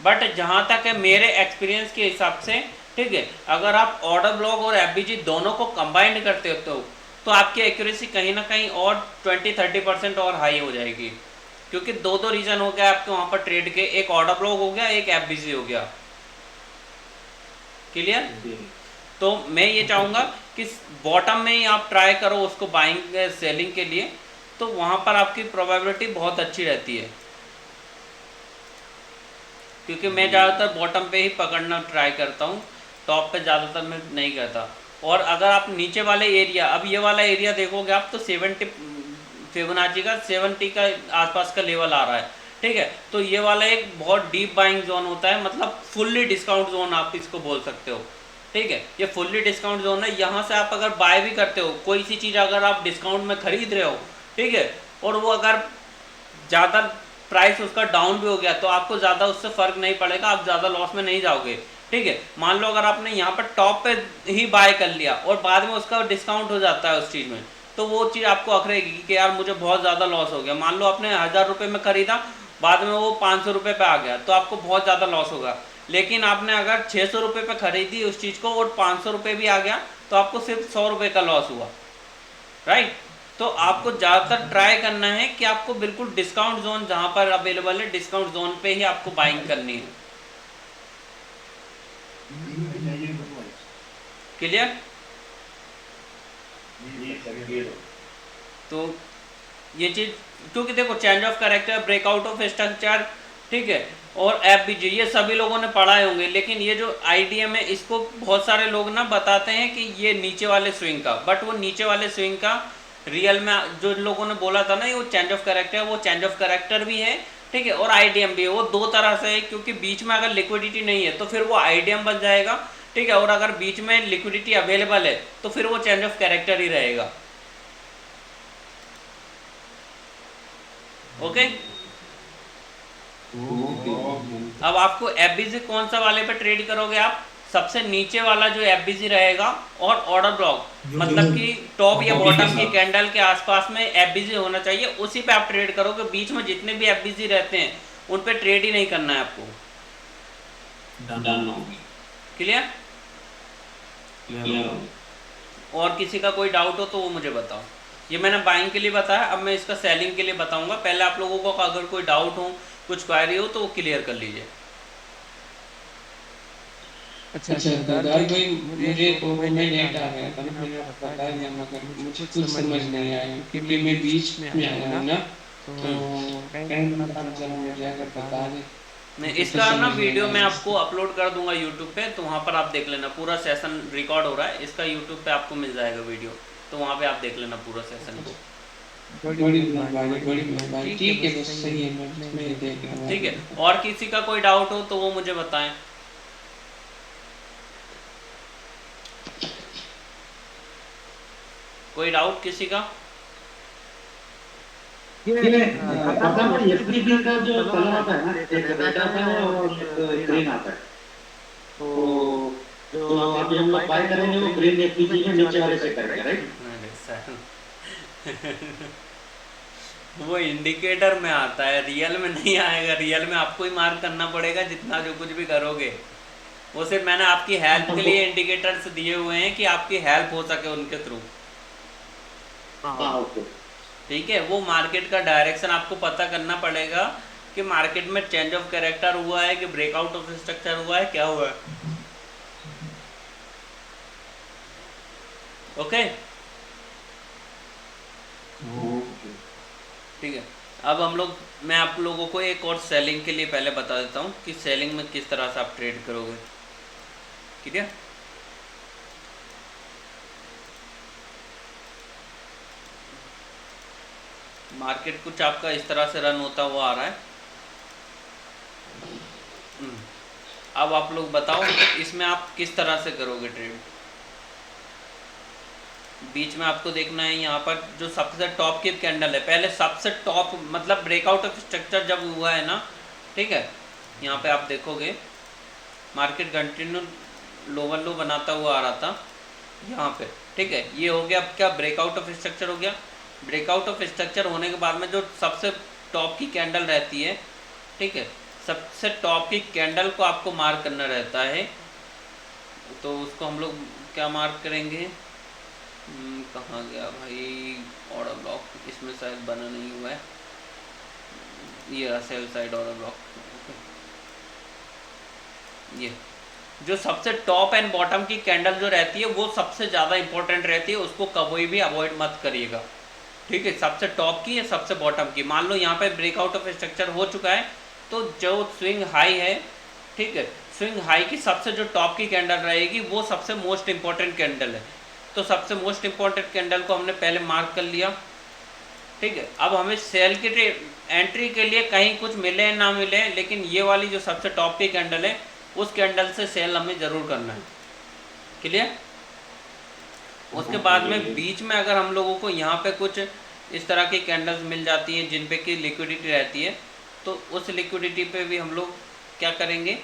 बट जहाँ तक है मेरे एक्सपीरियंस के हिसाब से, ठीक है, अगर आप ऑर्डर ब्लॉक और एफबीसी दोनों को कंबाइंड करते हो तो आपकी एक्यूरेसी कहीं ना कहीं और 20-30% और हाई हो जाएगी, क्योंकि दो रीजन हो गया आपके वहाँ पर ट्रेड के, एक ऑर्डर ब्लॉक हो गया, एक एफबीसी हो गया। क्लियर? तो मैं ये चाहूँगा कि बॉटम में ही आप ट्राई करो उसको बाइंग सेलिंग के लिए, तो वहाँ पर आपकी प्रोबेबिलिटी बहुत अच्छी रहती है, क्योंकि मैं ज़्यादातर बॉटम पे ही पकड़ना ट्राई करता हूँ, टॉप पे ज़्यादातर मैं नहीं करता। और अगर आप नीचे वाले एरिया, अब ये वाला एरिया देखोगे आप तो 70 फिबोनाची का 70 का आसपास का लेवल आ रहा है, ठीक है। तो ये वाला एक बहुत डीप बाइंग जोन होता है, मतलब फुल्ली डिस्काउंट जोन आप इसको बोल सकते हो, ठीक है। ये फुल्ली डिस्काउंट जोन है, यहाँ से आप अगर बाय भी करते हो कोई सी चीज़, अगर आप डिस्काउंट में खरीद रहे हो, ठीक है, और वो अगर ज़्यादा प्राइस उसका डाउन भी हो गया तो आपको ज़्यादा उससे फ़र्क नहीं पड़ेगा, आप ज़्यादा लॉस में नहीं जाओगे, ठीक है। मान लो अगर आपने यहाँ पर टॉप पे ही बाय कर लिया और बाद में उसका डिस्काउंट हो जाता है उस चीज़ में, तो वो चीज़ आपको अखरेगी कि यार मुझे बहुत ज़्यादा लॉस हो गया। मान लो आपने 1000 रुपये में ख़रीदा, बाद में वो 500 रुपये पे आ गया, तो आपको बहुत ज़्यादा लॉस होगा। लेकिन आपने अगर 600 रुपये पे खरीदी उस चीज़ को और 500 रुपये भी आ गया, तो आपको सिर्फ 100 रुपये का लॉस हुआ, राइट। तो आपको ज़्यादातर ट्राई करना है कि आपको बिल्कुल डिस्काउंट जोन जहाँ पर अवेलेबल है, डिस्काउंट जोन पे ही आपको बाइंग करनी है। क्लियर? तो ये चीज़, क्योंकि देखो change of character, breakout of structure, ठीक है, और एफबीसी ये सभी लोगों ने पढ़ाए होंगे, लेकिन ये जो आईडीएम है इसको बहुत सारे लोग ना बताते हैं कि ये नीचे वाले स्विंग का, बट वो नीचे वाले स्विंग का रियल में जो लोगों ने बोला था ना वो चेंज ऑफ कैरेक्टर, वो चेंज ऑफ कैरेक्टर भी है, ठीक है, और आईडीएम भी है। वो दो तरह से है, क्योंकि बीच में अगर लिक्विडिटी नहीं है तो फिर वो आईडीएम बन जाएगा, ठीक है, और अगर बीच में लिक्विडिटी अवेलेबल है तो फिर वो चेंज ऑफ कैरेक्टर ही रहेगा। ओके, अब आपको एफबीसी कौन सा वाले पे ट्रेड करोगे आप, सबसे नीचे वाला जो एफबीसी रहेगा, और ऑर्डर ब्लॉक मतलब कि टॉप या बॉटम की कैंडल के आसपास में एफबीसी होना चाहिए, उसी पे आप ट्रेड करोगे। बीच में जितने भी एफबीसी रहते हैं उन पे ट्रेड ही नहीं करना है आपको। क्लियर? और किसी का कोई डाउट हो तो वो मुझे बताओ। ये मैंने बाइंग के लिए बताया, अब मैं इसका सेलिंग के लिए बताऊंगा। पहले आप लोगों को अगर कोई डाउट हो, कुछ क्वेरी हो तो वो क्लियर कर लीजिए। अच्छा दादा भाई, मुझे तो में नेट आ गया था, मैंने बताया दिया, मगर मुझे कुछ समझ नहीं आया क्योंकि मैं बीच में आया हूँ ना, तो कहीं ना पता मुझे अगर बता दे। मैं इसका ना वीडियो मैं आपको अपलोड कर दूंगा यूट्यूब पे, तो वहाँ पर आप देख लेना, पूरा सेशन रिकॉर्ड हो रहा है इसका, यूट्यूब पे आपको मिल जाएगा वीडियो, तो वहाँ पे आप देख लेना पूरा सेशन को। बड़ी मेहरबानी, ठीक है, बस सही है, मैं देख रहा हूँ। ठीक है, और किसी का कोई डाउट हो तो वो मुझे बताएं। कोई डाउट किसी का? पता है एफबीसी का जो कलर आता है ना, एक रेड आता है और एक ग्रीन आता है, तो अभी हम लोग बाय करेंगे वो ग्रीन एफबीसी के नीचे वाले से करेंगे, राइट? वो इंडिकेटर में आता है, रियल में नहीं आएगा। रियल में आपको ही मार्क करना पड़ेगा जितना जो कुछ भी करोगे। वो सिर्फ मैंने आपकी हेल्प के लिए इंडिकेटर्स दिए हुए हैं कि आपकी हेल्प हो सके उनके थ्रू। हाँ ओके। ठीक है, वो मार्केट का डायरेक्शन आपको पता करना पड़ेगा कि मार्केट में चेंज ऑफ कैरेक्टर हुआ है कि ब्रेकआउट ऑफ स्ट्रक्चर हुआ है, क्या हुआ है। ओके ठीक है। अब मैं आप लोगों को एक और सेलिंग के लिए पहले बता देता हूँ कि सेलिंग में किस तरह से आप ट्रेड करोगे। ठीक है, मार्केट कुछ आपका इस तरह से रन होता हुआ आ रहा है। अब आप लोग बताओ इसमें आप किस तरह से करोगे ट्रेड। बीच में आपको देखना है यहाँ पर जो सबसे टॉप की कैंडल है, पहले सबसे टॉप मतलब ब्रेकआउट ऑफ स्ट्रक्चर जब हुआ है ना, ठीक है, यहाँ पे आप देखोगे मार्केट कंटिन्यू लोअर लो बनाता हुआ आ रहा था यहाँ पे। ठीक है, ये हो गया अब क्या, ब्रेकआउट ऑफ स्ट्रक्चर हो गया। ब्रेकआउट ऑफ स्ट्रक्चर होने के बाद में जो सबसे टॉप की कैंडल रहती है, ठीक है, सबसे टॉप की कैंडल को आपको मार्क करना रहता है। तो उसको हम लोग क्या मार्क करेंगे, कहाँ गया भाई ऑर्डर ब्लॉक, इसमें शायद बना नहीं हुआ है, ये रहा सेल साइड ऑर्डर ब्लॉक। ये जो सबसे टॉप एंड बॉटम की कैंडल जो रहती है वो सबसे ज़्यादा इंपॉर्टेंट रहती है, उसको कभी भी अवॉइड मत करिएगा। ठीक है, सबसे टॉप की या सबसे बॉटम की। मान लो यहाँ पे ब्रेकआउट ऑफ स्ट्रक्चर हो चुका है, तो जो स्विंग हाई है, ठीक है, स्विंग हाई की सबसे जो टॉप की कैंडल रहेगी वो सबसे मोस्ट इंपॉर्टेंट कैंडल है। तो सबसे मोस्ट इंपॉर्टेंट कैंडल को हमने पहले मार्क कर लिया। ठीक है, अब हमें सेल की एंट्री के लिए कहीं कुछ मिले ना मिले, लेकिन ये वाली जो सबसे टॉप की कैंडल है उस कैंडल से सेल हमें ज़रूर करना है। क्लियर? उसके बाद में बीच में अगर हम लोगों को यहाँ पे कुछ इस तरह की कैंडल्स मिल जाती हैं जिन पे की लिक्विडिटी रहती है, तो उस लिक्विडिटी पे भी हम लोग क्या करेंगे,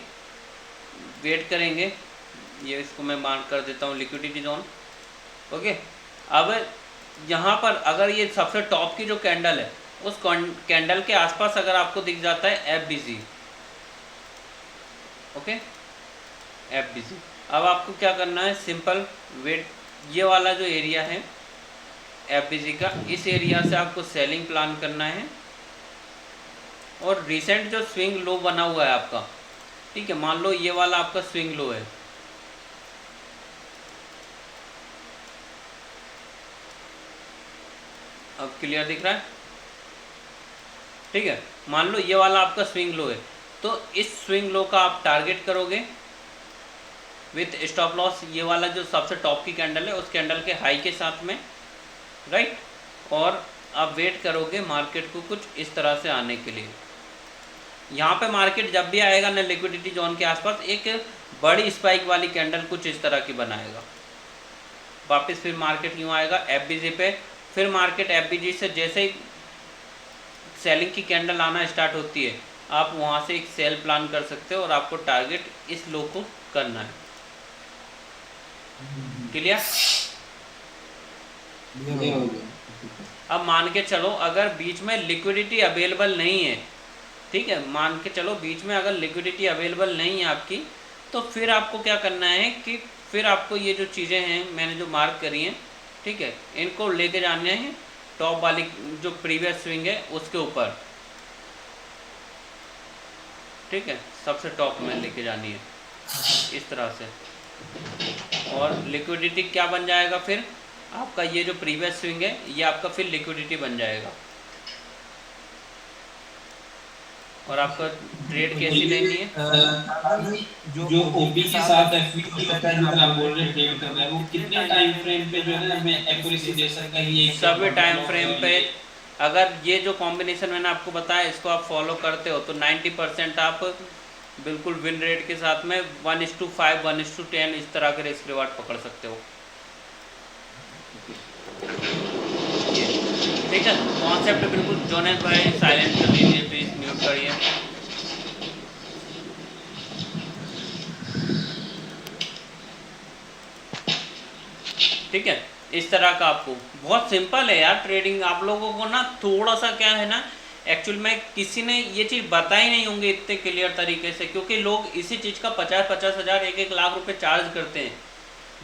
वेट करेंगे। ये इसको मैं मार्क कर देता हूँ लिक्विडिटी जोन। ओके, अब यहाँ पर अगर ये सबसे टॉप की जो कैंडल है उस कैंडल के आसपास अगर आपको दिख जाता है FBC, ओके, FBC, अब आपको क्या करना है, सिंपल वेट, ये वाला जो एरिया है FBC का, इस एरिया से आपको सेलिंग प्लान करना है। और रिसेंट जो स्विंग लो बना हुआ है आपका, ठीक है, मान लो ये वाला आपका स्विंग लो है, अब क्लियर दिख रहा है? ठीक है, मान लो ये वाला आपका स्विंग लो है, तो इस स्विंग लो का आप टारगेट करोगे विथ स्टॉप लॉस ये वाला जो सबसे टॉप की कैंडल है उस कैंडल के हाई के साथ में, राइट। और आप वेट करोगे मार्केट को कुछ इस तरह से आने के लिए। यहाँ पे मार्केट जब भी आएगा ना लिक्विडिटी जोन के आसपास एक बड़ी स्पाइक वाली कैंडल कुछ इस तरह की बनाएगा, वापस फिर मार्केट यूँ आएगा FBC पे, फिर मार्केट FBC से जैसे ही सेलिंग की कैंडल आना स्टार्ट होती है आप वहाँ से एक सेल प्लान कर सकते हो और आपको टारगेट इस लो को करना है। क्लियर? अब मान के चलो अगर बीच में लिक्विडिटी अवेलेबल नहीं है, ठीक है, मान के चलो बीच में अगर लिक्विडिटी अवेलेबल नहीं है आपकी, तो फिर आपको क्या करना है कि फिर आपको ये जो चीज़ें हैं मैंने जो मार्क करी हैं, ठीक है, इनको लेके जाने हैं टॉप वाली जो प्रीवियस स्विंग है उसके ऊपर। ठीक है, सबसे टॉप में लेके जानी है इस तरह से। और लिक्विडिटी क्या बन जाएगा फिर आपका, ये जो प्रीवियस स्विंग है ये आपका फिर लिक्विडिटी बन जाएगा। और आपका ट्रेड कैसी लेनी है, जो ओपी के साथ FBC होता है जितना आप बोल रहे हैं ट्रेड करना है, वो कितने टाइम फ्रेम पे जो है ना हमें एक्यूरेसी दे सकता है? ये सभी टाइम फ्रेम पे अगर ये जो कॉम्बिनेशन मैंने आपको बताया इसको आप फॉलो करते हो तो 90% आप बिल्कुल विन रेट के साथ में 1:5 1:10 इस तरह के रिस्क रिवार्ड पकड़ सकते हो। ठीक है, कॉन्सेप्ट बिल्कुल जोनेस भाई साइलेंट कर दीजिए प्लीज, म्यूट करिए। ठीक है, इस तरह का आपको बहुत सिंपल है यार ट्रेडिंग। आप लोगों को ना थोड़ा सा क्या है ना, एक्चुअल में किसी ने ये चीज़ बताई नहीं होंगे इतने क्लियर तरीके से, क्योंकि लोग इसी चीज़ का 50-50 हज़ार 1-1 लाख रुपए चार्ज करते हैं,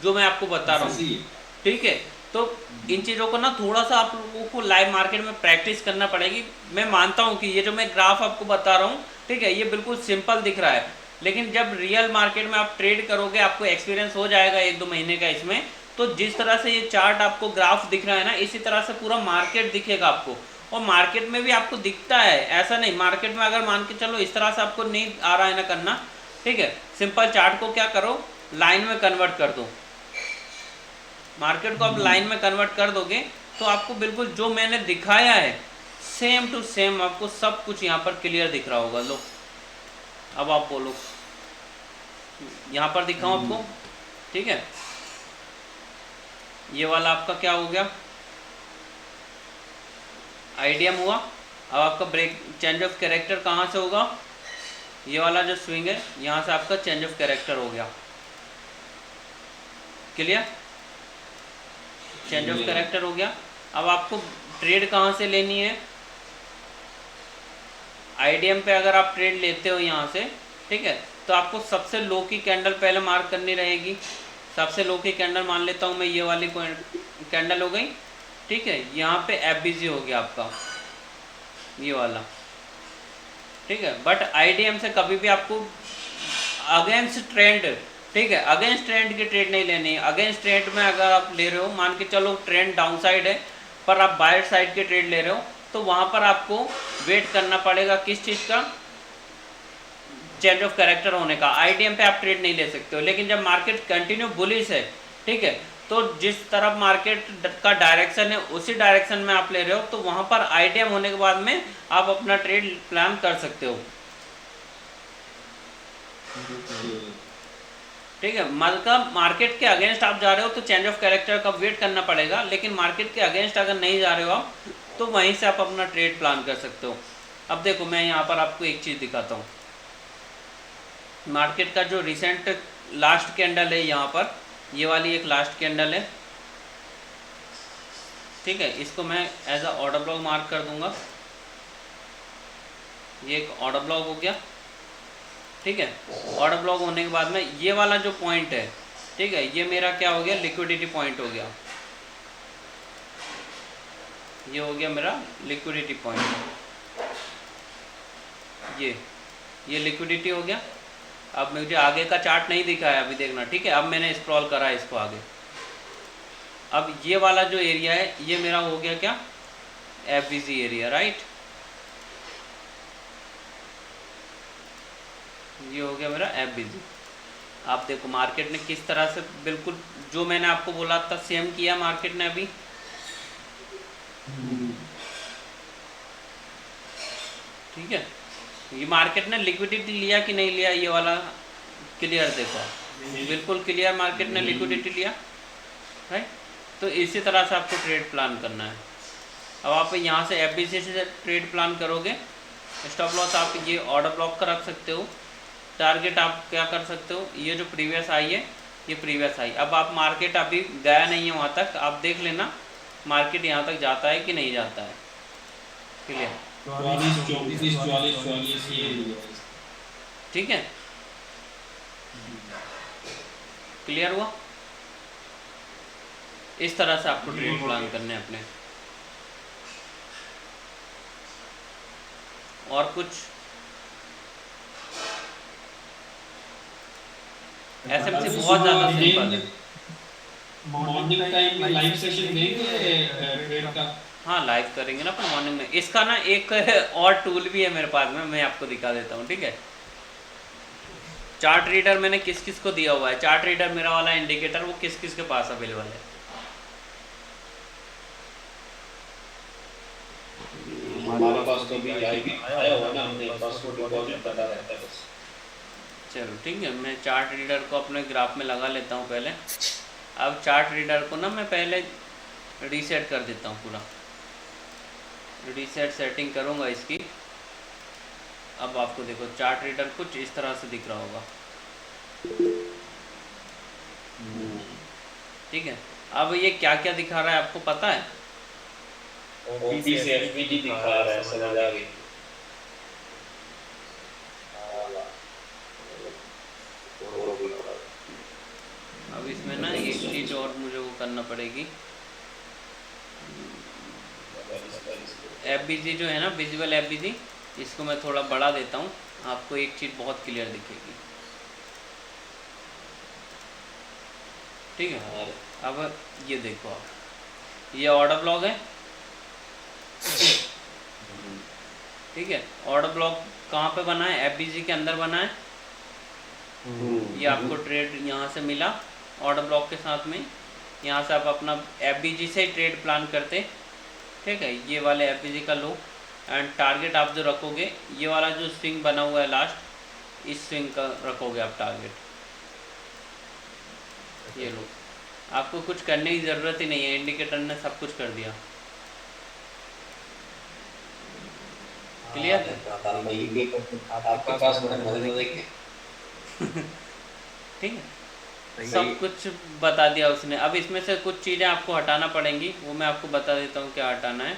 जो मैं आपको बता रहा हूँ। ठीक है, तो इन चीज़ों को ना थोड़ा सा आप लोगों को लाइव मार्केट में प्रैक्टिस करना पड़ेगी। मैं मानता हूँ कि ये जो मैं ग्राफ आपको बता रहा हूँ, ठीक है, ये बिल्कुल सिंपल दिख रहा है, लेकिन जब रियल मार्केट में आप ट्रेड करोगे, आपको एक्सपीरियंस हो जाएगा 1-2 महीने का इसमें, तो जिस तरह से ये चार्ट आपको ग्राफ दिख रहा है ना, इसी तरह से पूरा मार्केट दिखेगा आपको। और मार्केट में भी आपको दिखता है, ऐसा नहीं मार्केट में अगर मान के चलो इस तरह से आपको नहीं आ रहा है ना करना, ठीक है, सिंपल चार्ट को क्या करो, लाइन में कन्वर्ट कर दो। मार्केट को आप लाइन में कन्वर्ट कर दोगे तो आपको बिल्कुल जो मैंने दिखाया है सेम टू सेम आपको सब कुछ यहाँ पर क्लियर दिख रहा होगा। लो अब आप बोलो, यहाँ पर दिखाऊं आपको, ठीक है, ये वाला आपका क्या हो गया, आईडीएम हुआ। अब आपका ब्रेक चेंज ऑफ कैरेक्टर कहाँ से होगा, ये वाला जो स्विंग है यहाँ से आपका चेंज ऑफ कैरेक्टर हो गया। क्लियर, चेंज ऑफ कैरेक्टर हो गया। अब आपको ट्रेड कहाँ से लेनी है, आईडीएम पे अगर आप ट्रेड लेते हो यहाँ से, ठीक है, तो आपको सबसे लो की कैंडल पहले मार्क करनी रहेगी। सबसे लो की कैंडल मान लेता हूँ मैं, ये वाली कैंडल हो गई, ठीक है, यहाँ पे एफबीजी हो गया आपका ये वाला, ठीक है। बट आईडीएम से कभी भी आपको अगेंस्ट ट्रेंड, ठीक है, अगेंस्ट ट्रेंड की ट्रेड नहीं लेनी है। अगेंस्ट ट्रेंड में अगर आप ले रहे हो, मान के चलो ट्रेंड डाउन साइड है पर आप बायर साइड की ट्रेड ले रहे हो, तो वहाँ पर आपको वेट करना पड़ेगा किस चीज़ का, चेंज ऑफ कैरेक्टर होने का। आईडीएम पे आप ट्रेड नहीं ले सकते हो। लेकिन जब मार्केट कंटिन्यू बुलिश है, ठीक है, तो जिस तरफ मार्केट का डायरेक्शन है उसी डायरेक्शन में आप ले रहे हो, तो वहाँ पर आईडीएम होने के बाद में आप अपना ट्रेड प्लान कर सकते हो। ठीक है, मतलब मार्केट के अगेंस्ट आप जा रहे हो तो चेंज ऑफ कैरेक्टर का वेट करना पड़ेगा, लेकिन मार्केट के अगेंस्ट अगर नहीं जा रहे हो आप, तो वहीं से आप अपना ट्रेड प्लान कर सकते हो। अब देखो मैं यहाँ पर आपको एक चीज़ दिखाता हूँ, मार्केट का जो रिसेंट लास्ट कैंडल है यहाँ पर, ये वाली एक लास्ट कैंडल है, ठीक है, इसको मैं as a order block mark कर दूंगा। ये एक ऑर्डर ब्लॉक हो गया, ठीक है। ऑर्डर ब्लॉक होने के बाद में ये वाला जो पॉइंट है, ठीक है, ये मेरा क्या हो गया, लिक्विडिटी पॉइंट हो गया। ये हो गया मेरा लिक्विडिटी पॉइंट, ये लिक्विडिटी हो गया। अब मुझे आगे का चार्ट नहीं दिखा है अभी, देखना, ठीक है। अब मैंने स्क्रॉल करा है इसको आगे। अब ये वाला जो एरिया है ये मेरा हो गया क्या, एफबीजी एरिया, राइट। ये हो गया मेरा एफबीजी। आप देखो मार्केट ने किस तरह से बिल्कुल जो मैंने आपको बोला था सेम किया मार्केट ने अभी, ठीक है। ये मार्केट ने लिक्विडिटी लिया कि नहीं लिया, ये वाला क्लियर देखो, बिल्कुल क्लियर मार्केट ने लिक्विडिटी लिया, राइट। तो इसी तरह से आपको ट्रेड प्लान करना है। अब आप यहाँ से एफबीसी से ट्रेड प्लान करोगे, स्टॉप लॉस आप ये ऑर्डर ब्लॉक का रख सकते हो, टारगेट आप क्या कर सकते हो, ये जो प्रीवियस आई है ये प्रीवियस आई। अब आप मार्केट अभी गया नहीं है वहाँ तक, आप देख लेना मार्केट यहाँ तक जाता है कि नहीं जाता है, क्लियर, 44, 34, 44, 44 ये, ठीक है, क्लियर हुआ। इस तरह से आपको ट्रेड प्लान करने हैं अपने। और कुछ एसएमसी बहुत ज़्यादा सिंपल है। मॉर्निंग टाइम में लाइव सेशन देंगे ट्रेड का। हाँ लाइव करेंगे ना अपन मॉर्निंग में। इसका ना एक और टूल भी है मेरे पास में, मैं आपको दिखा देता हूँ, ठीक है। चार्ट रीडर मैंने किस किस को दिया हुआ है, चार्ट रीडर मेरा वाला इंडिकेटर वो किस किस के पास अवेलेबल है। हमारे पास तो भी आया हुआ ना, हमने पास को डिपॉजिट पता रहता है बस। चलो ठीक है, मैं चार्ट रीडर को अपने ग्राफ में लगा लेता हूँ पहले। अब चार्ट रीडर को ना मैं पहले रीसेट कर देता हूँ, पूरा रीसेट सेटिंग करूँगा इसकी। अब आपको देखो चार्ट रीडर कुछ इस तरह से दिख रहा होगा, ठीक है। अब ये क्या क्या दिखा रहा है आपको पता है? ओपी से एफबीजी दिखा रहा है, समझ आ गई। अब इसमें ना एक चीज और मुझे वो करना पड़ेगी, एफबीजी जो है ना, विजुअल एफबीजी, इसको मैं थोड़ा बढ़ा देता हूँ, आपको एक चीज़ बहुत क्लियर दिखेगी। ठीक है, अब ये देखो आप, ये ऑर्डर ब्लॉक है। ठीक है, ऑर्डर ब्लॉक कहाँ पे बना है? एफबीजी के अंदर बना है। ये आपको ट्रेड यहाँ से मिला ऑर्डर ब्लॉक के साथ में, यहाँ से आप अपना एफबीजी से ही ट्रेड प्लान करते। ठीक है, ये वाले एफबीजी का लो, एंड टारगेट आप जो रखोगे, ये वाला जो स्विंग बना हुआ है लास्ट, इस स्विंग का रखोगे आप टारगेट। ये लो, आपको कुछ करने की ज़रूरत ही नहीं है, इंडिकेटर ने सब कुछ कर दिया। क्लियर? आपके पास बड़ा मजे देंगे। ठीक है, सब कुछ बता दिया उसने। अब इसमें से कुछ चीज़ें आपको हटाना पड़ेंगी, वो मैं आपको बता देता हूँ क्या हटाना है।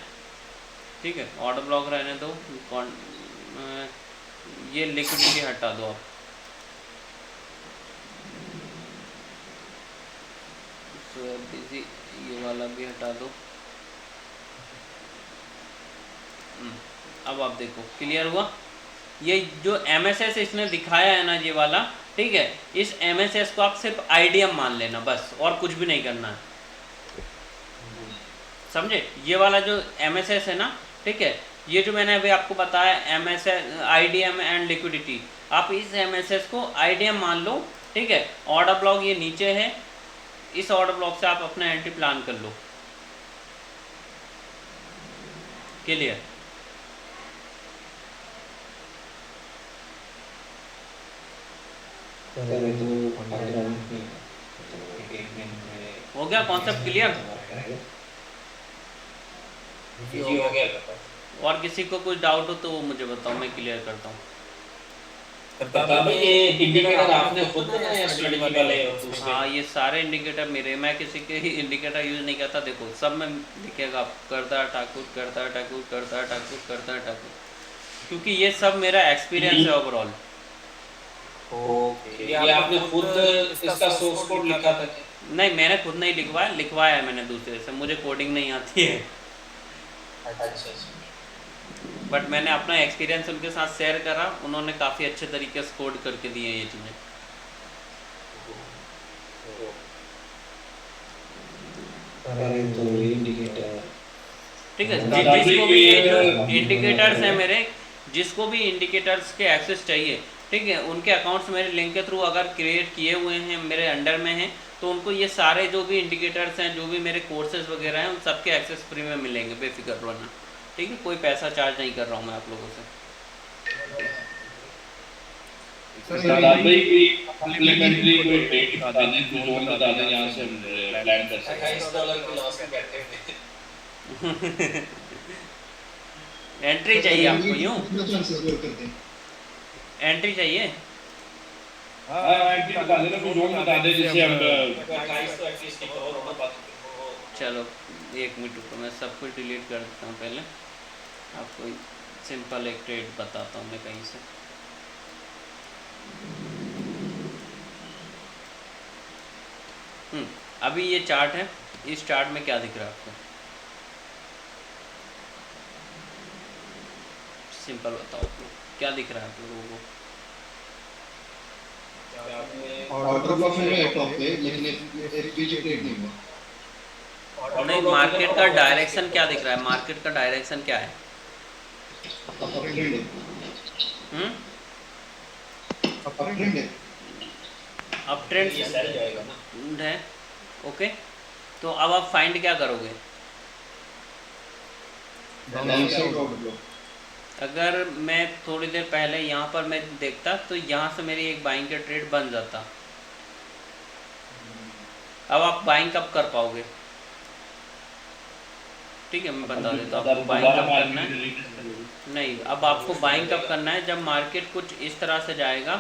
ठीक है, ऑर्डर ब्लॉक रहने दो, ये लिक्विडिटी हटा दो आप। ये वाला भी हटा दो। अब आप देखो, क्लियर हुआ? ये जो MSS इसने दिखाया है ना, ये वाला, ठीक है, इस MSS को आप सिर्फ आईडीएम मान लेना बस, और कुछ भी नहीं करना है, समझे? ये वाला जो MSS है ना, ठीक है, ये जो मैंने अभी आपको बताया MSS, आईडीएम एंड लिक्विडिटी, आप इस MSS को आईडीएम मान लो। ठीक है, ऑर्डर ब्लॉक ये नीचे है, इस ऑर्डर ब्लॉक से आप अपना एंट्री प्लान कर लो। क्लियर? हो गया कॉन्सेप्ट क्लियर? जी हो गया। और किसी को कुछ डाउट हो तो वो मुझे बताओ, मैं क्लियर करता हूँ। ये इंडिकेटर आपने खुद बनाया स्ट्रेटजी वाले? हाँ, ये सारे इंडिकेटर मेरे, मैं किसी के ही इंडिकेटर यूज़ नहीं करता। देखो सब में दिखेगा, करता ठाकुर, करता ठाकुर, करता ठाकुर, करता ठाकुर, क्योंकि ये सब मेरा एक्सपीरियंस है ओवरऑल। ओके, ये आपने खुद इसका सोर्स कोड लिखा था? नहीं, मैंने खुद नहीं लिखवाया है मैंने दूसरे से, मुझे कोडिंग नहीं आती है। अच्छा, बट मैंने अपना एक्सपीरियंस उनके साथ शेयर करा, उन्होंने काफ़ी अच्छे तरीके से कोड करके दिए ये चीज़ें। ठीक है, जिसको भी ये जो इंडिकेटर्स हैं मेरे, जिसको भी इंडिकेटर्स के एक्सेस चाहिए, ठीक है, उनके अकाउंट्स मेरे लिंक के थ्रू अगर क्रिएट किए हुए हैं, मेरे अंडर में हैं, तो उनको ये सारे जो भी इंडिकेटर्स हैं, जो भी मेरे कोर्सेज वगैरह हैं, उन सबके एक्सेस फ्री में मिलेंगे, बेफिक्र रहना। ठीक है, कोई पैसा चार्ज नहीं कर रहा हूँ मैं आप लोगों से। सप्लीमेंट्री कोई डेट बता दें, जो जोन बता दें, यहाँ से प्लान कर सकते हैं। $28 के लॉस में बैठे थे। एंट्री चाहिए आपको? यूँ एंट्री चाहिए? हाँ, एंट्री बता देना, कोई जोन बता दें जिससे हम 28 तो एटलीस्ट नहीं करो। चलो एक मिनट रुको, मैं सब कुछ डिलीट कर देता हूँ। पहले आपको सिंपल एक ट्रेड बताता हूँ मैं कहीं से। अभी ये चार्ट है, इस चार्ट में क्या दिख रहा है आपको? सिंपल बताओ, क्या दिख रहा है आप लोगों को? ऑर्डर ब्लॉक में है टॉप पे, लेकिन एफबीजी ट्रेड नहीं हुआ। नहीं, मार्केट का डायरेक्शन क्या दिख रहा है? मार्केट का डायरेक्शन क्या है? अप ट्रेंड है। ओके, तो अब आप फाइंड क्या करोगे? अगर मैं थोड़ी देर पहले यहाँ पर मैं देखता, तो यहाँ से मेरी एक बाइंग का ट्रेड बन जाता। अब आप बाइंग कब कर पाओगे? ठीक है, मैं बता देता हूँ आपको बाइंग कब करना है। नहीं, अब आपको बाइंग कब करना है? जब मार्केट कुछ इस तरह से जाएगा,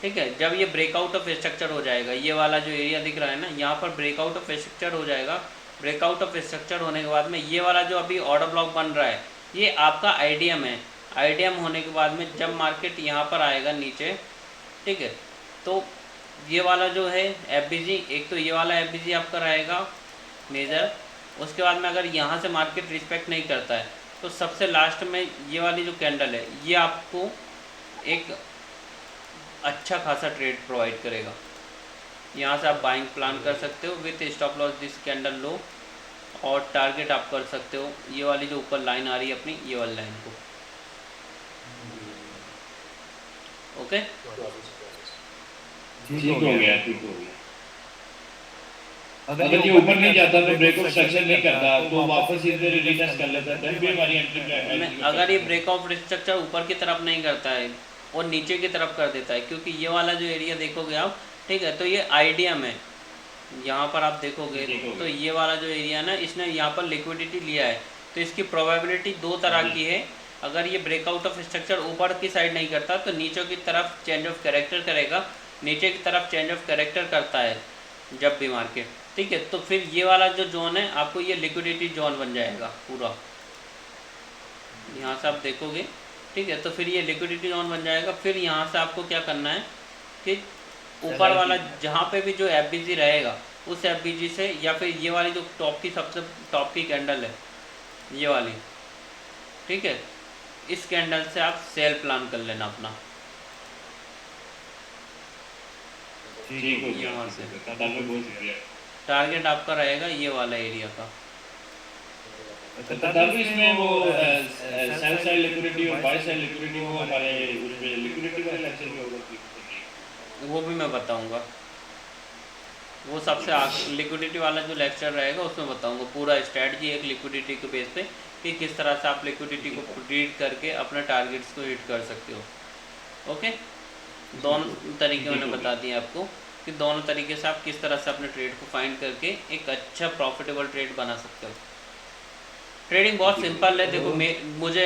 ठीक है। जब ये ब्रेकआउट ऑफ स्ट्रक्चर हो जाएगा, ये वाला जो एरिया दिख रहा है ना, यहाँ पर ब्रेकआउट ऑफ स्ट्रक्चर हो जाएगा। ब्रेकआउट ऑफ स्ट्रक्चर होने के बाद में ये वाला जो अभी ऑर्डर ब्लॉक बन रहा है, ये आपका आईडीएम है। आईडीएम होने के बाद में जब मार्केट यहाँ पर आएगा नीचे, ठीक है, तो ये वाला जो है एफबीजी, एक तो ये वाला एफबीजी आपका रहेगा मेजर। उसके बाद में अगर यहाँ से मार्केट रिस्पेक्ट नहीं करता है तो सबसे लास्ट में ये वाली जो कैंडल है, ये आपको एक अच्छा खासा ट्रेड प्रोवाइड करेगा। यहाँ से आप बाइंग प्लान कर सकते हो with stop loss this candle लो, और टारगेट आप कर सकते हो ये वाली जो ऊपर लाइन आ रही है अपनी, ये वाली लाइन को। ओके, ठीक हो गया, ठीक हो गया। अगर ये ऊपर नहीं जाता तो ब्रेकआउट स्ट्रक्चर नहीं करता तो वापस इधर रीटेस्ट कर लेता है, फिर हमारी एंट्री अगर ये ब्रेकआउट स्ट्रक्चर ऊपर की तरफ नहीं करता है और नीचे की तरफ कर देता है, क्योंकि ये वाला जो एरिया देखोगे आप, ठीक है, तो ये आईडीएम है। यहाँ पर आप देखोगे तो ये वाला जो एरिया है ना, इसने यहाँ पर लिक्विडिटी लिया है, तो इसकी प्रोबेबिलिटी दो तरह की है। अगर ये ब्रेकआउट ऑफ स्ट्रक्चर ऊपर की साइड नहीं करता तो नीचे की तरफ चेंज ऑफ कैरेक्टर करेगा, नीचे की तरफ चेंज ऑफ कैरेक्टर करता है जब भी मार्केट, ठीक है, तो फिर ये वाला जो जोन है आपको ये लिक्विडिटी जोन बन जाएगा पूरा। यहाँ से आप देखोगे, ठीक है, तो फिर ये लिक्विडिटी जोन बन जाएगा। फिर यहाँ से आपको क्या करना है कि ऊपर वाला जहाँ पे भी जो एफबीजी रहेगा उस एफबीजी से, या फिर ये वाली जो टॉप की सबसे टॉप की कैंडल है ये वाली, ठीक है, इस कैंडल से आप सेल प्लान कर लेना अपना। ठीक हो गया, यहाँ से बहुत शुक्रिया। टारगेट आपका रहेगा ये वाला एरिया का। तब इसमें वो सेल साइड लिक्विडिटी और बाय साइड लिक्विडिटी, वो हमारे उसमें लिक्विडिटी वाले लेक्चर में होगा, वो भी मैं बताऊंगा। वो सबसे लिक्विडिटी वाला जो लेक्चर रहेगा उसमें बताऊंगा पूरा स्ट्रेटजी एक लिक्विडिटी के बेस पे कि किस तरह से आप लिक्विडिटी को रीड करके अपने टारगेट्स को हिट कर सकते हो। ओके, दोनों तरीके मैंने बता दिए आपको कि दोनों तरीके से आप किस तरह से अपने ट्रेड को फाइंड करके एक अच्छा प्रॉफिटेबल ट्रेड बना सकते हो। ट्रेडिंग बहुत सिंपल है। देखो मुझे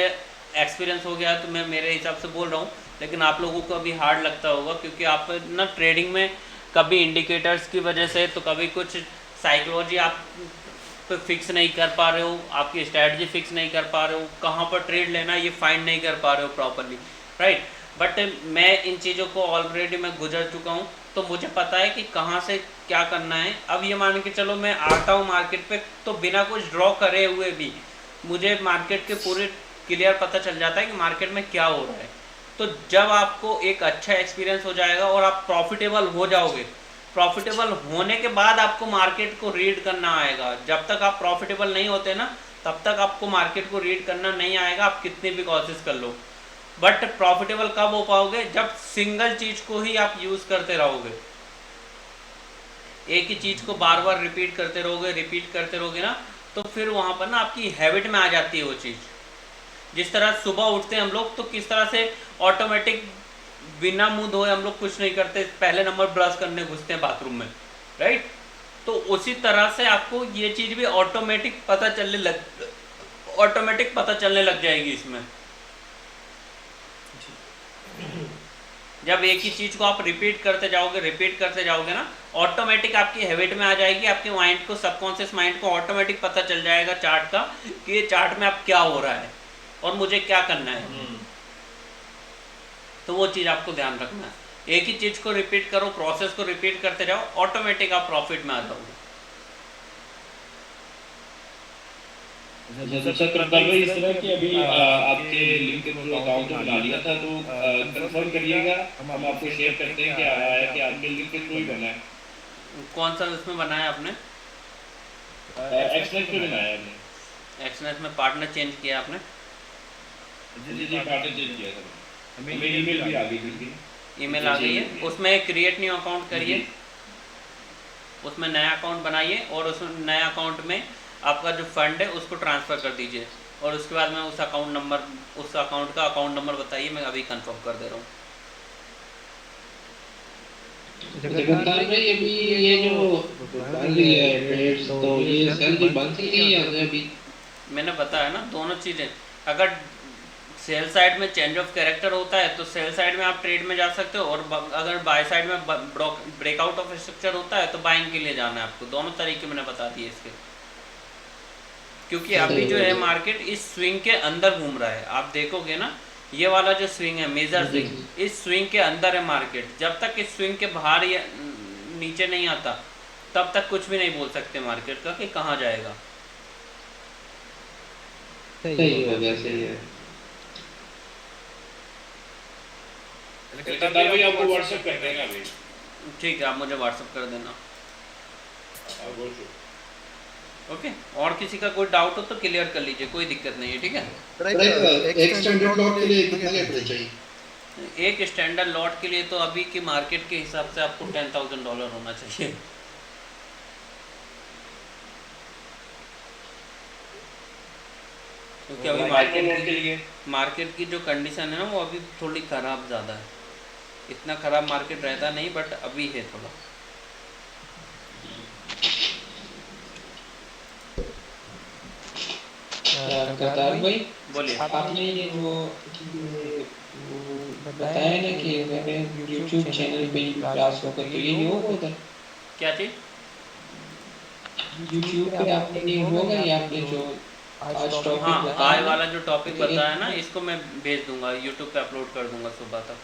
एक्सपीरियंस हो गया तो मैं मेरे हिसाब से बोल रहा हूँ, लेकिन आप लोगों को अभी हार्ड लगता होगा क्योंकि आप ना ट्रेडिंग में कभी इंडिकेटर्स की वजह से तो कभी कुछ साइकोलॉजी आप फिक्स नहीं कर पा रहे हो, आपकी स्ट्रैटेजी फिक्स नहीं कर पा रहे हो, कहाँ पर ट्रेड लेना ये फाइंड नहीं कर पा रहे हो प्रॉपरली, राइट। बट मैं इन चीज़ों को ऑलरेडी मैं गुजर चुका हूँ, तो मुझे पता है कि कहाँ से क्या करना है। अब ये मान के चलो मैं आता हूँ मार्केट पे तो बिना कुछ ड्रॉ करे हुए भी मुझे मार्केट के पूरे क्लियर पता चल जाता है कि मार्केट में क्या हो रहा है। तो जब आपको एक अच्छा एक्सपीरियंस हो जाएगा और आप प्रॉफिटेबल हो जाओगे, प्रॉफिटेबल होने के बाद आपको मार्केट को रीड करना आएगा। जब तक आप प्रॉफिटेबल नहीं होते ना तब तक आपको मार्केट को रीड करना नहीं आएगा, आप कितनी भी कोशिश कर लो। बट प्रॉफिटेबल कब हो पाओगे? जब सिंगल चीज को ही आप यूज करते रहोगे, एक ही चीज को बार बार रिपीट करते रहोगे ना, तो फिर वहां पर ना आपकी हैबिट में आ जाती है वो चीज। जिस तरह सुबह उठते हैं हम लोग तो किस तरह से ऑटोमेटिक बिना मुंह धोए हम लोग कुछ नहीं करते, पहले नंबर ब्रश करने घुसते हैं बाथरूम में, राइट। तो उसी तरह से आपको ये चीज भी ऑटोमेटिक पता चलने लग जाएगी इसमें। जब एक ही चीज को आप रिपीट करते जाओगे ना, ऑटोमेटिक आपकी हैबिट में आ जाएगी। आपके माइंड को, सबकॉन्शियस माइंड को ऑटोमेटिक पता चल जाएगा चार्ट का कि ये चार्ट में अब क्या हो रहा है और मुझे क्या करना है। तो वो चीज आपको ध्यान रखना है। एक ही चीज को रिपीट करो, प्रोसेस को रिपीट करते जाओ, ऑटोमेटिक आप प्रॉफिट में आ जाओगे। इस तरह की अभी आपके लिंक के थ्रू अकाउंट बना लिया था, तो कंफर्म करिएगा, हम आपको शेयर करते हैं कि आया है कि आपके लिंक के थ्रू ही बना है। कौन सा उसमें बनाया आपने? एक्सनेट पे बनाया हमने। एक्सनेट में पार्टनर चेंज किया आपने? जी पार्टनर चेंज किया था। हमें ईमेल भी आ गई थी। ईमेल आ गई है, उसमें क्रिएट न्यू अकाउंट करिए, उसमें नया अकाउंट बनाइए और उस नए अकाउंट में आपका जो फंड है उसको ट्रांसफ़र कर दीजिए। और उसके बाद में उस अकाउंट का अकाउंट नंबर बताइए, मैं अभी कंफर्म कर दे रहा हूँ। जगन्नाथ भाई अभी ये जो डाल रही है ट्रेड्स, तो ये सैलरी बंद थी या अभी? मैंने बताया ना दोनों चीज़ें। अगर सेल साइड में चेंज ऑफ कैरेक्टर होता है तो सेल साइड में आप ट्रेड में जा सकते हो, और अगर बाय साइड में ब्रेकआउट ऑफ स्ट्रक्चर होता है तो बाइंग के लिए जाना है आपको। दोनों तरीके मैंने बता दिए इसके, क्योंकि अभी जो है मार्केट इस स्विंग के अंदर घूम रहा है। आप देखोगे ना, ये वाला जो स्विंग है मेजर स्विंग, इस स्विंग के अंदर है मार्केट। जब तक इस स्विंग के बाहर या नीचे नहीं आता तब तक कुछ भी नहीं बोल सकते मार्केट का कि कहाँ जाएगा। सही हो गया, सही है। सरदार भाई आपको व्हाट्सएप कर देगा अभी। ठीक है, आप मुझे व्हाट्सअप कर देना। ओके, और किसी का कोई डाउट हो तो क्लियर कर लीजिए, कोई दिक्कत नहीं है, ठीक है। एक स्टैंडर्ड लॉट के लिए कितना लेवरेज चाहिए? एक स्टैंडर्ड लॉट के लिए तो अभी की मार्केट के हिसाब से आपको $10,000 होना चाहिए। क्योंकि अभी मार्केट की जो कंडीशन है ना वो अभी थोड़ी ख़राब ज़्यादा है। इतना ख़राब मार्केट रहता नहीं, बट अभी है थोड़ा। करतार भाई, बोलिए। आपने ये जो बताया ना कि मेरे YouTube चैनल पे क्लास होगा, तो ये होगा उधर? क्या चीज़? YouTube पे आपने ये होगा, या आपने जो आज टॉपिक हाँ, बताया आज ना, वाला जो टॉपिक तो बताया ना, इसको मैं भेज दूंगा, यूट्यूब पे अपलोड कर दूंगा सुबह तक।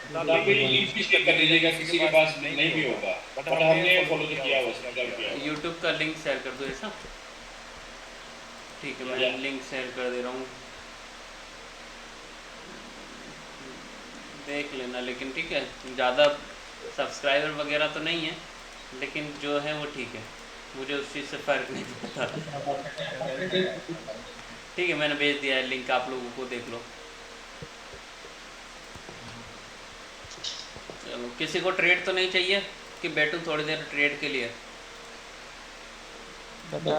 सरदार भाई लिंक भी शेयर कर दीजिएगा, किसी के पास नहीं भी होगा, बट हमने फॉलो तो किया हुआ है। यूट्यूब का लिंक शेयर कर दो ऐसा? ठीक है, मैं लिंक शेयर कर दे रहा हूँ, देख लेना। लेकिन ठीक है, ज़्यादा सब्सक्राइबर वगैरह तो नहीं है, लेकिन जो है वो ठीक है, मुझे उस चीज़ से फ़र्क नहीं पड़ता। ठीक है, मैंने भेज दिया है लिंक, आप लोगों को देख लो। चलो, किसी को ट्रेड तो नहीं चाहिए कि बैठूं थोड़ी देर ट्रेड के लिए? चलो,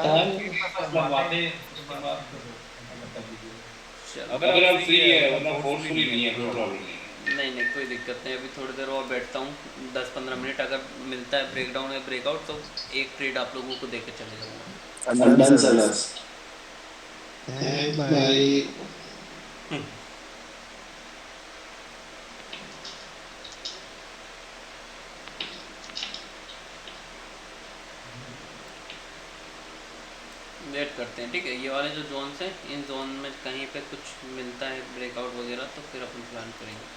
अगर आप फ्री है, वरना फोर्सफुली नहीं है, कोई प्रॉब्लम नहीं है। नहीं कोई दिक्कत नहीं, अभी थोड़ी देर और बैठता हूँ, 10-15 मिनट। अगर मिलता है ब्रेकडाउन या ब्रेकआउट तो एक ट्रेड आप लोगों को देके चले जाऊँगा। Done sir. थैंक्स भाई। वेट करते हैं, ठीक है। ये वाले जो जोन्स हैं, इन जोन में कहीं पे कुछ मिलता है ब्रेकआउट वगैरह तो फिर अपन प्लान करेंगे।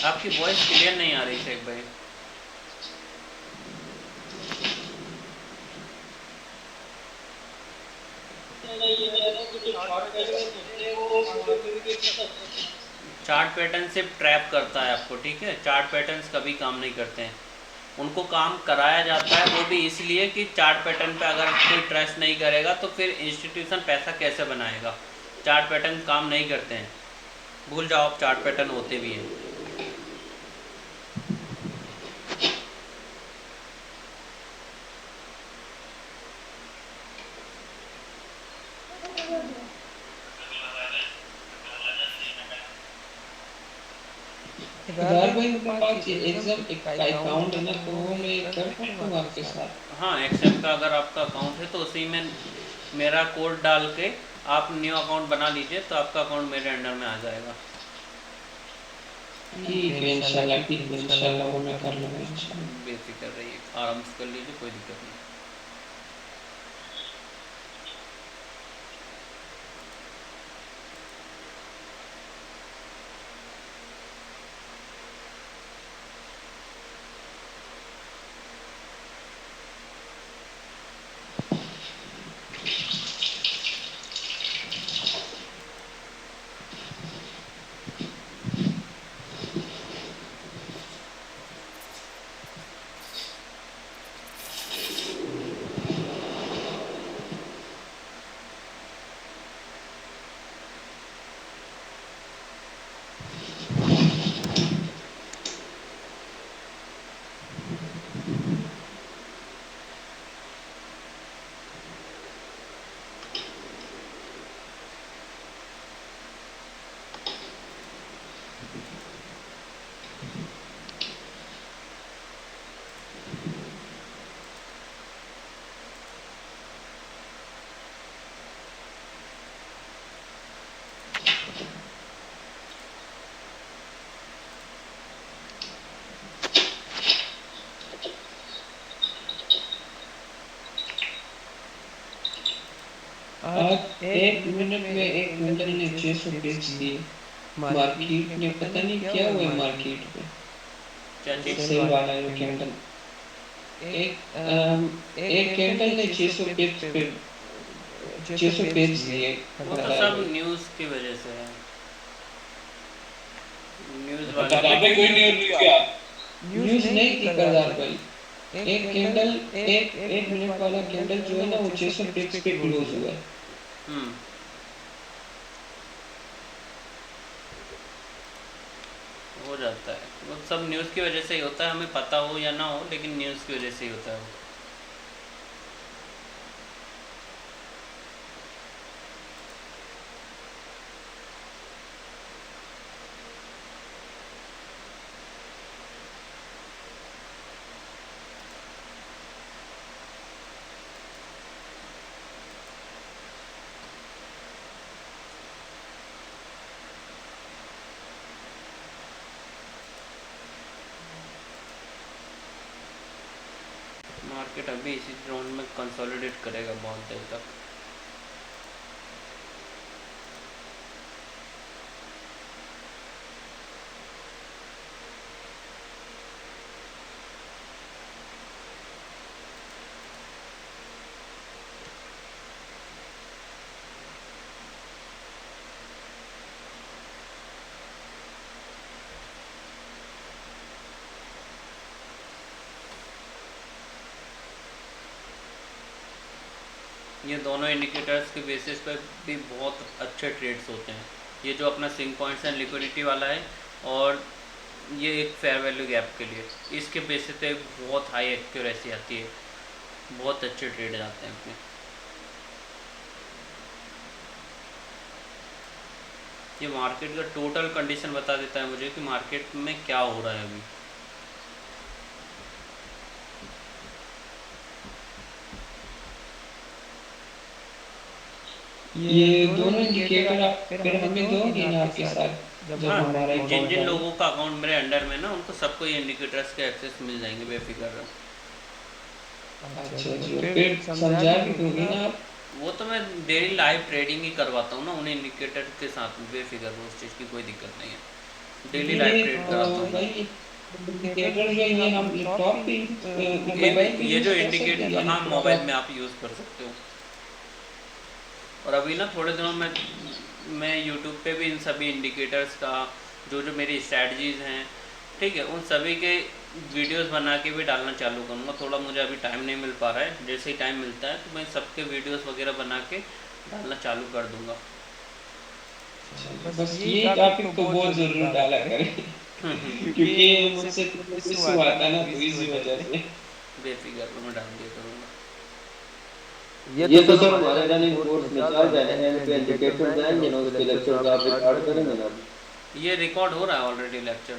आपकी वॉइस क्लियर नहीं आ रही शेख भाई। चार्ट पैटर्न सिर्फ ट्रैप करता है आपको, ठीक है। चार्ट पैटर्न्स कभी काम नहीं करते हैं, उनको काम कराया जाता है, वो भी इसलिए कि चार्ट पैटर्न पे अगर कोई ट्रस्ट नहीं करेगा तो फिर इंस्टीट्यूशन पैसा कैसे बनाएगा। चार्ट पैटर्न काम नहीं करते हैं, भूल जाओ आप चार्ट पैटर्न होते भी हैं। केदार भाई, मेरे पास एग्जाम एक अकाउंट है ना, तो वो मैं कर सकता हूँ आपके साथ? हाँ, एक्सेल का अगर आपका अकाउंट है तो उसी में मेरा कोड डाल के आप न्यू अकाउंट बना लीजिए, तो आपका अकाउंट मेरे अंडर में आ जाएगा। ठीक है, इंशाल्लाह, ठीक है, इंशाल्लाह वो मैं कर लूँगा इंशाल्लाह। बेफिक्र रहिए, आराम से कर लीजिए, कोई दिक्कत नहीं। आज 1 मिनट में एक क्विंटल ने 600 पिप्स दिए। मार्केट ने पता नहीं क्या हुआ है मार्केट में। क्या चीज? सेल वाला जो कैंडल एक कैंडल ने 600 पिप्स पे 600 पिप्स दिए। वो तो सब न्यूज़ की वजह से है। न्यूज़ सरदार वाले भाई कोई न्यूज़ नहीं क्या? न्यूज़ नहीं थी सरदार भाई। एक कैंडल एक मिनट वाला कैंडल जो है ना वो 600 पिप्स पे क्लोज हुआ है। हो जाता है, वो सब न्यूज़ की वजह से ही होता है, हमें पता हो या ना हो, लेकिन न्यूज़ की वजह से ही होता है वो। मार्केट अभी इसी जोन में कंसोलिडेट करेगा बहुत देर तक। ये दोनों इंडिकेटर्स के बेसिस पर भी बहुत अच्छे ट्रेड्स होते हैं। ये जो अपना स्विंग पॉइंट्स एंड लिक्विडिटी वाला है, और ये एक फेयर वैल्यू गैप के लिए, इसके बेसिस पे बहुत हाई एक्यूरेसी आती है, बहुत अच्छे ट्रेड आते हैं अपने। ये मार्केट का टोटल कंडीशन बता देता है मुझे कि मार्केट में क्या हो रहा है अभी। ये दोनों इंडिकेटर आप फिर हमें दोगे ना आपके साथ जब हाँ, हमारा जिन जिन लोगों का अकाउंट मेरे अंडर में ना, उनको सबको ये इंडिकेटर्स के एक्सेस मिल जाएंगे बेफिक्र रहो। अच्छा जी, फिर समझा भी दोगे ना आप? वो तो मैं डेली लाइव ट्रेडिंग ही करवाता हूँ ना उन इंडिकेटर के साथ, बेफिक्र रहो, उस चीज़ की कोई दिक्कत नहीं है। डेली लाइव ट्रेड कराता हूँ। भाई इंडिकेटर जो ये हम लैपटॉप पे मोबाइल पे ये जो यूज़ कर सकते इंडिकेटर, हैं हाँ मोबाइल में आप यूज़ कर सकते हो। और अभी ना थोड़े दिनों में मैं यूट्यूब पे भी इन सभी इंडिकेटर्स का जो मेरी स्ट्रैटेजीज़ हैं, ठीक है, उन सभी के वीडियोस बना के भी डालना चालू करूँगा। थोड़ा मुझे अभी टाइम नहीं मिल पा रहा है, जैसे ही टाइम मिलता है तो मैं सबके वीडियोस वगैरह बना के डालना चालू कर दूँगा। बस ये टॉपिक तो बहुत ज़रूर डाला करें क्योंकि मुझसे इशू आता है ना, तो इसी वजह से बेफिक्र रहो, मैं डाल दिया करूँगा। ये तो सर हमारे रनिंग कोर्स में चल रहे हैं, इन पे इंडिकेटर्स आएंगे ना, उसके लेक्चर्स आप रिकॉर्ड करेंगे ना? ये रिकॉर्ड हो रहा है ऑलरेडी लेक्चर।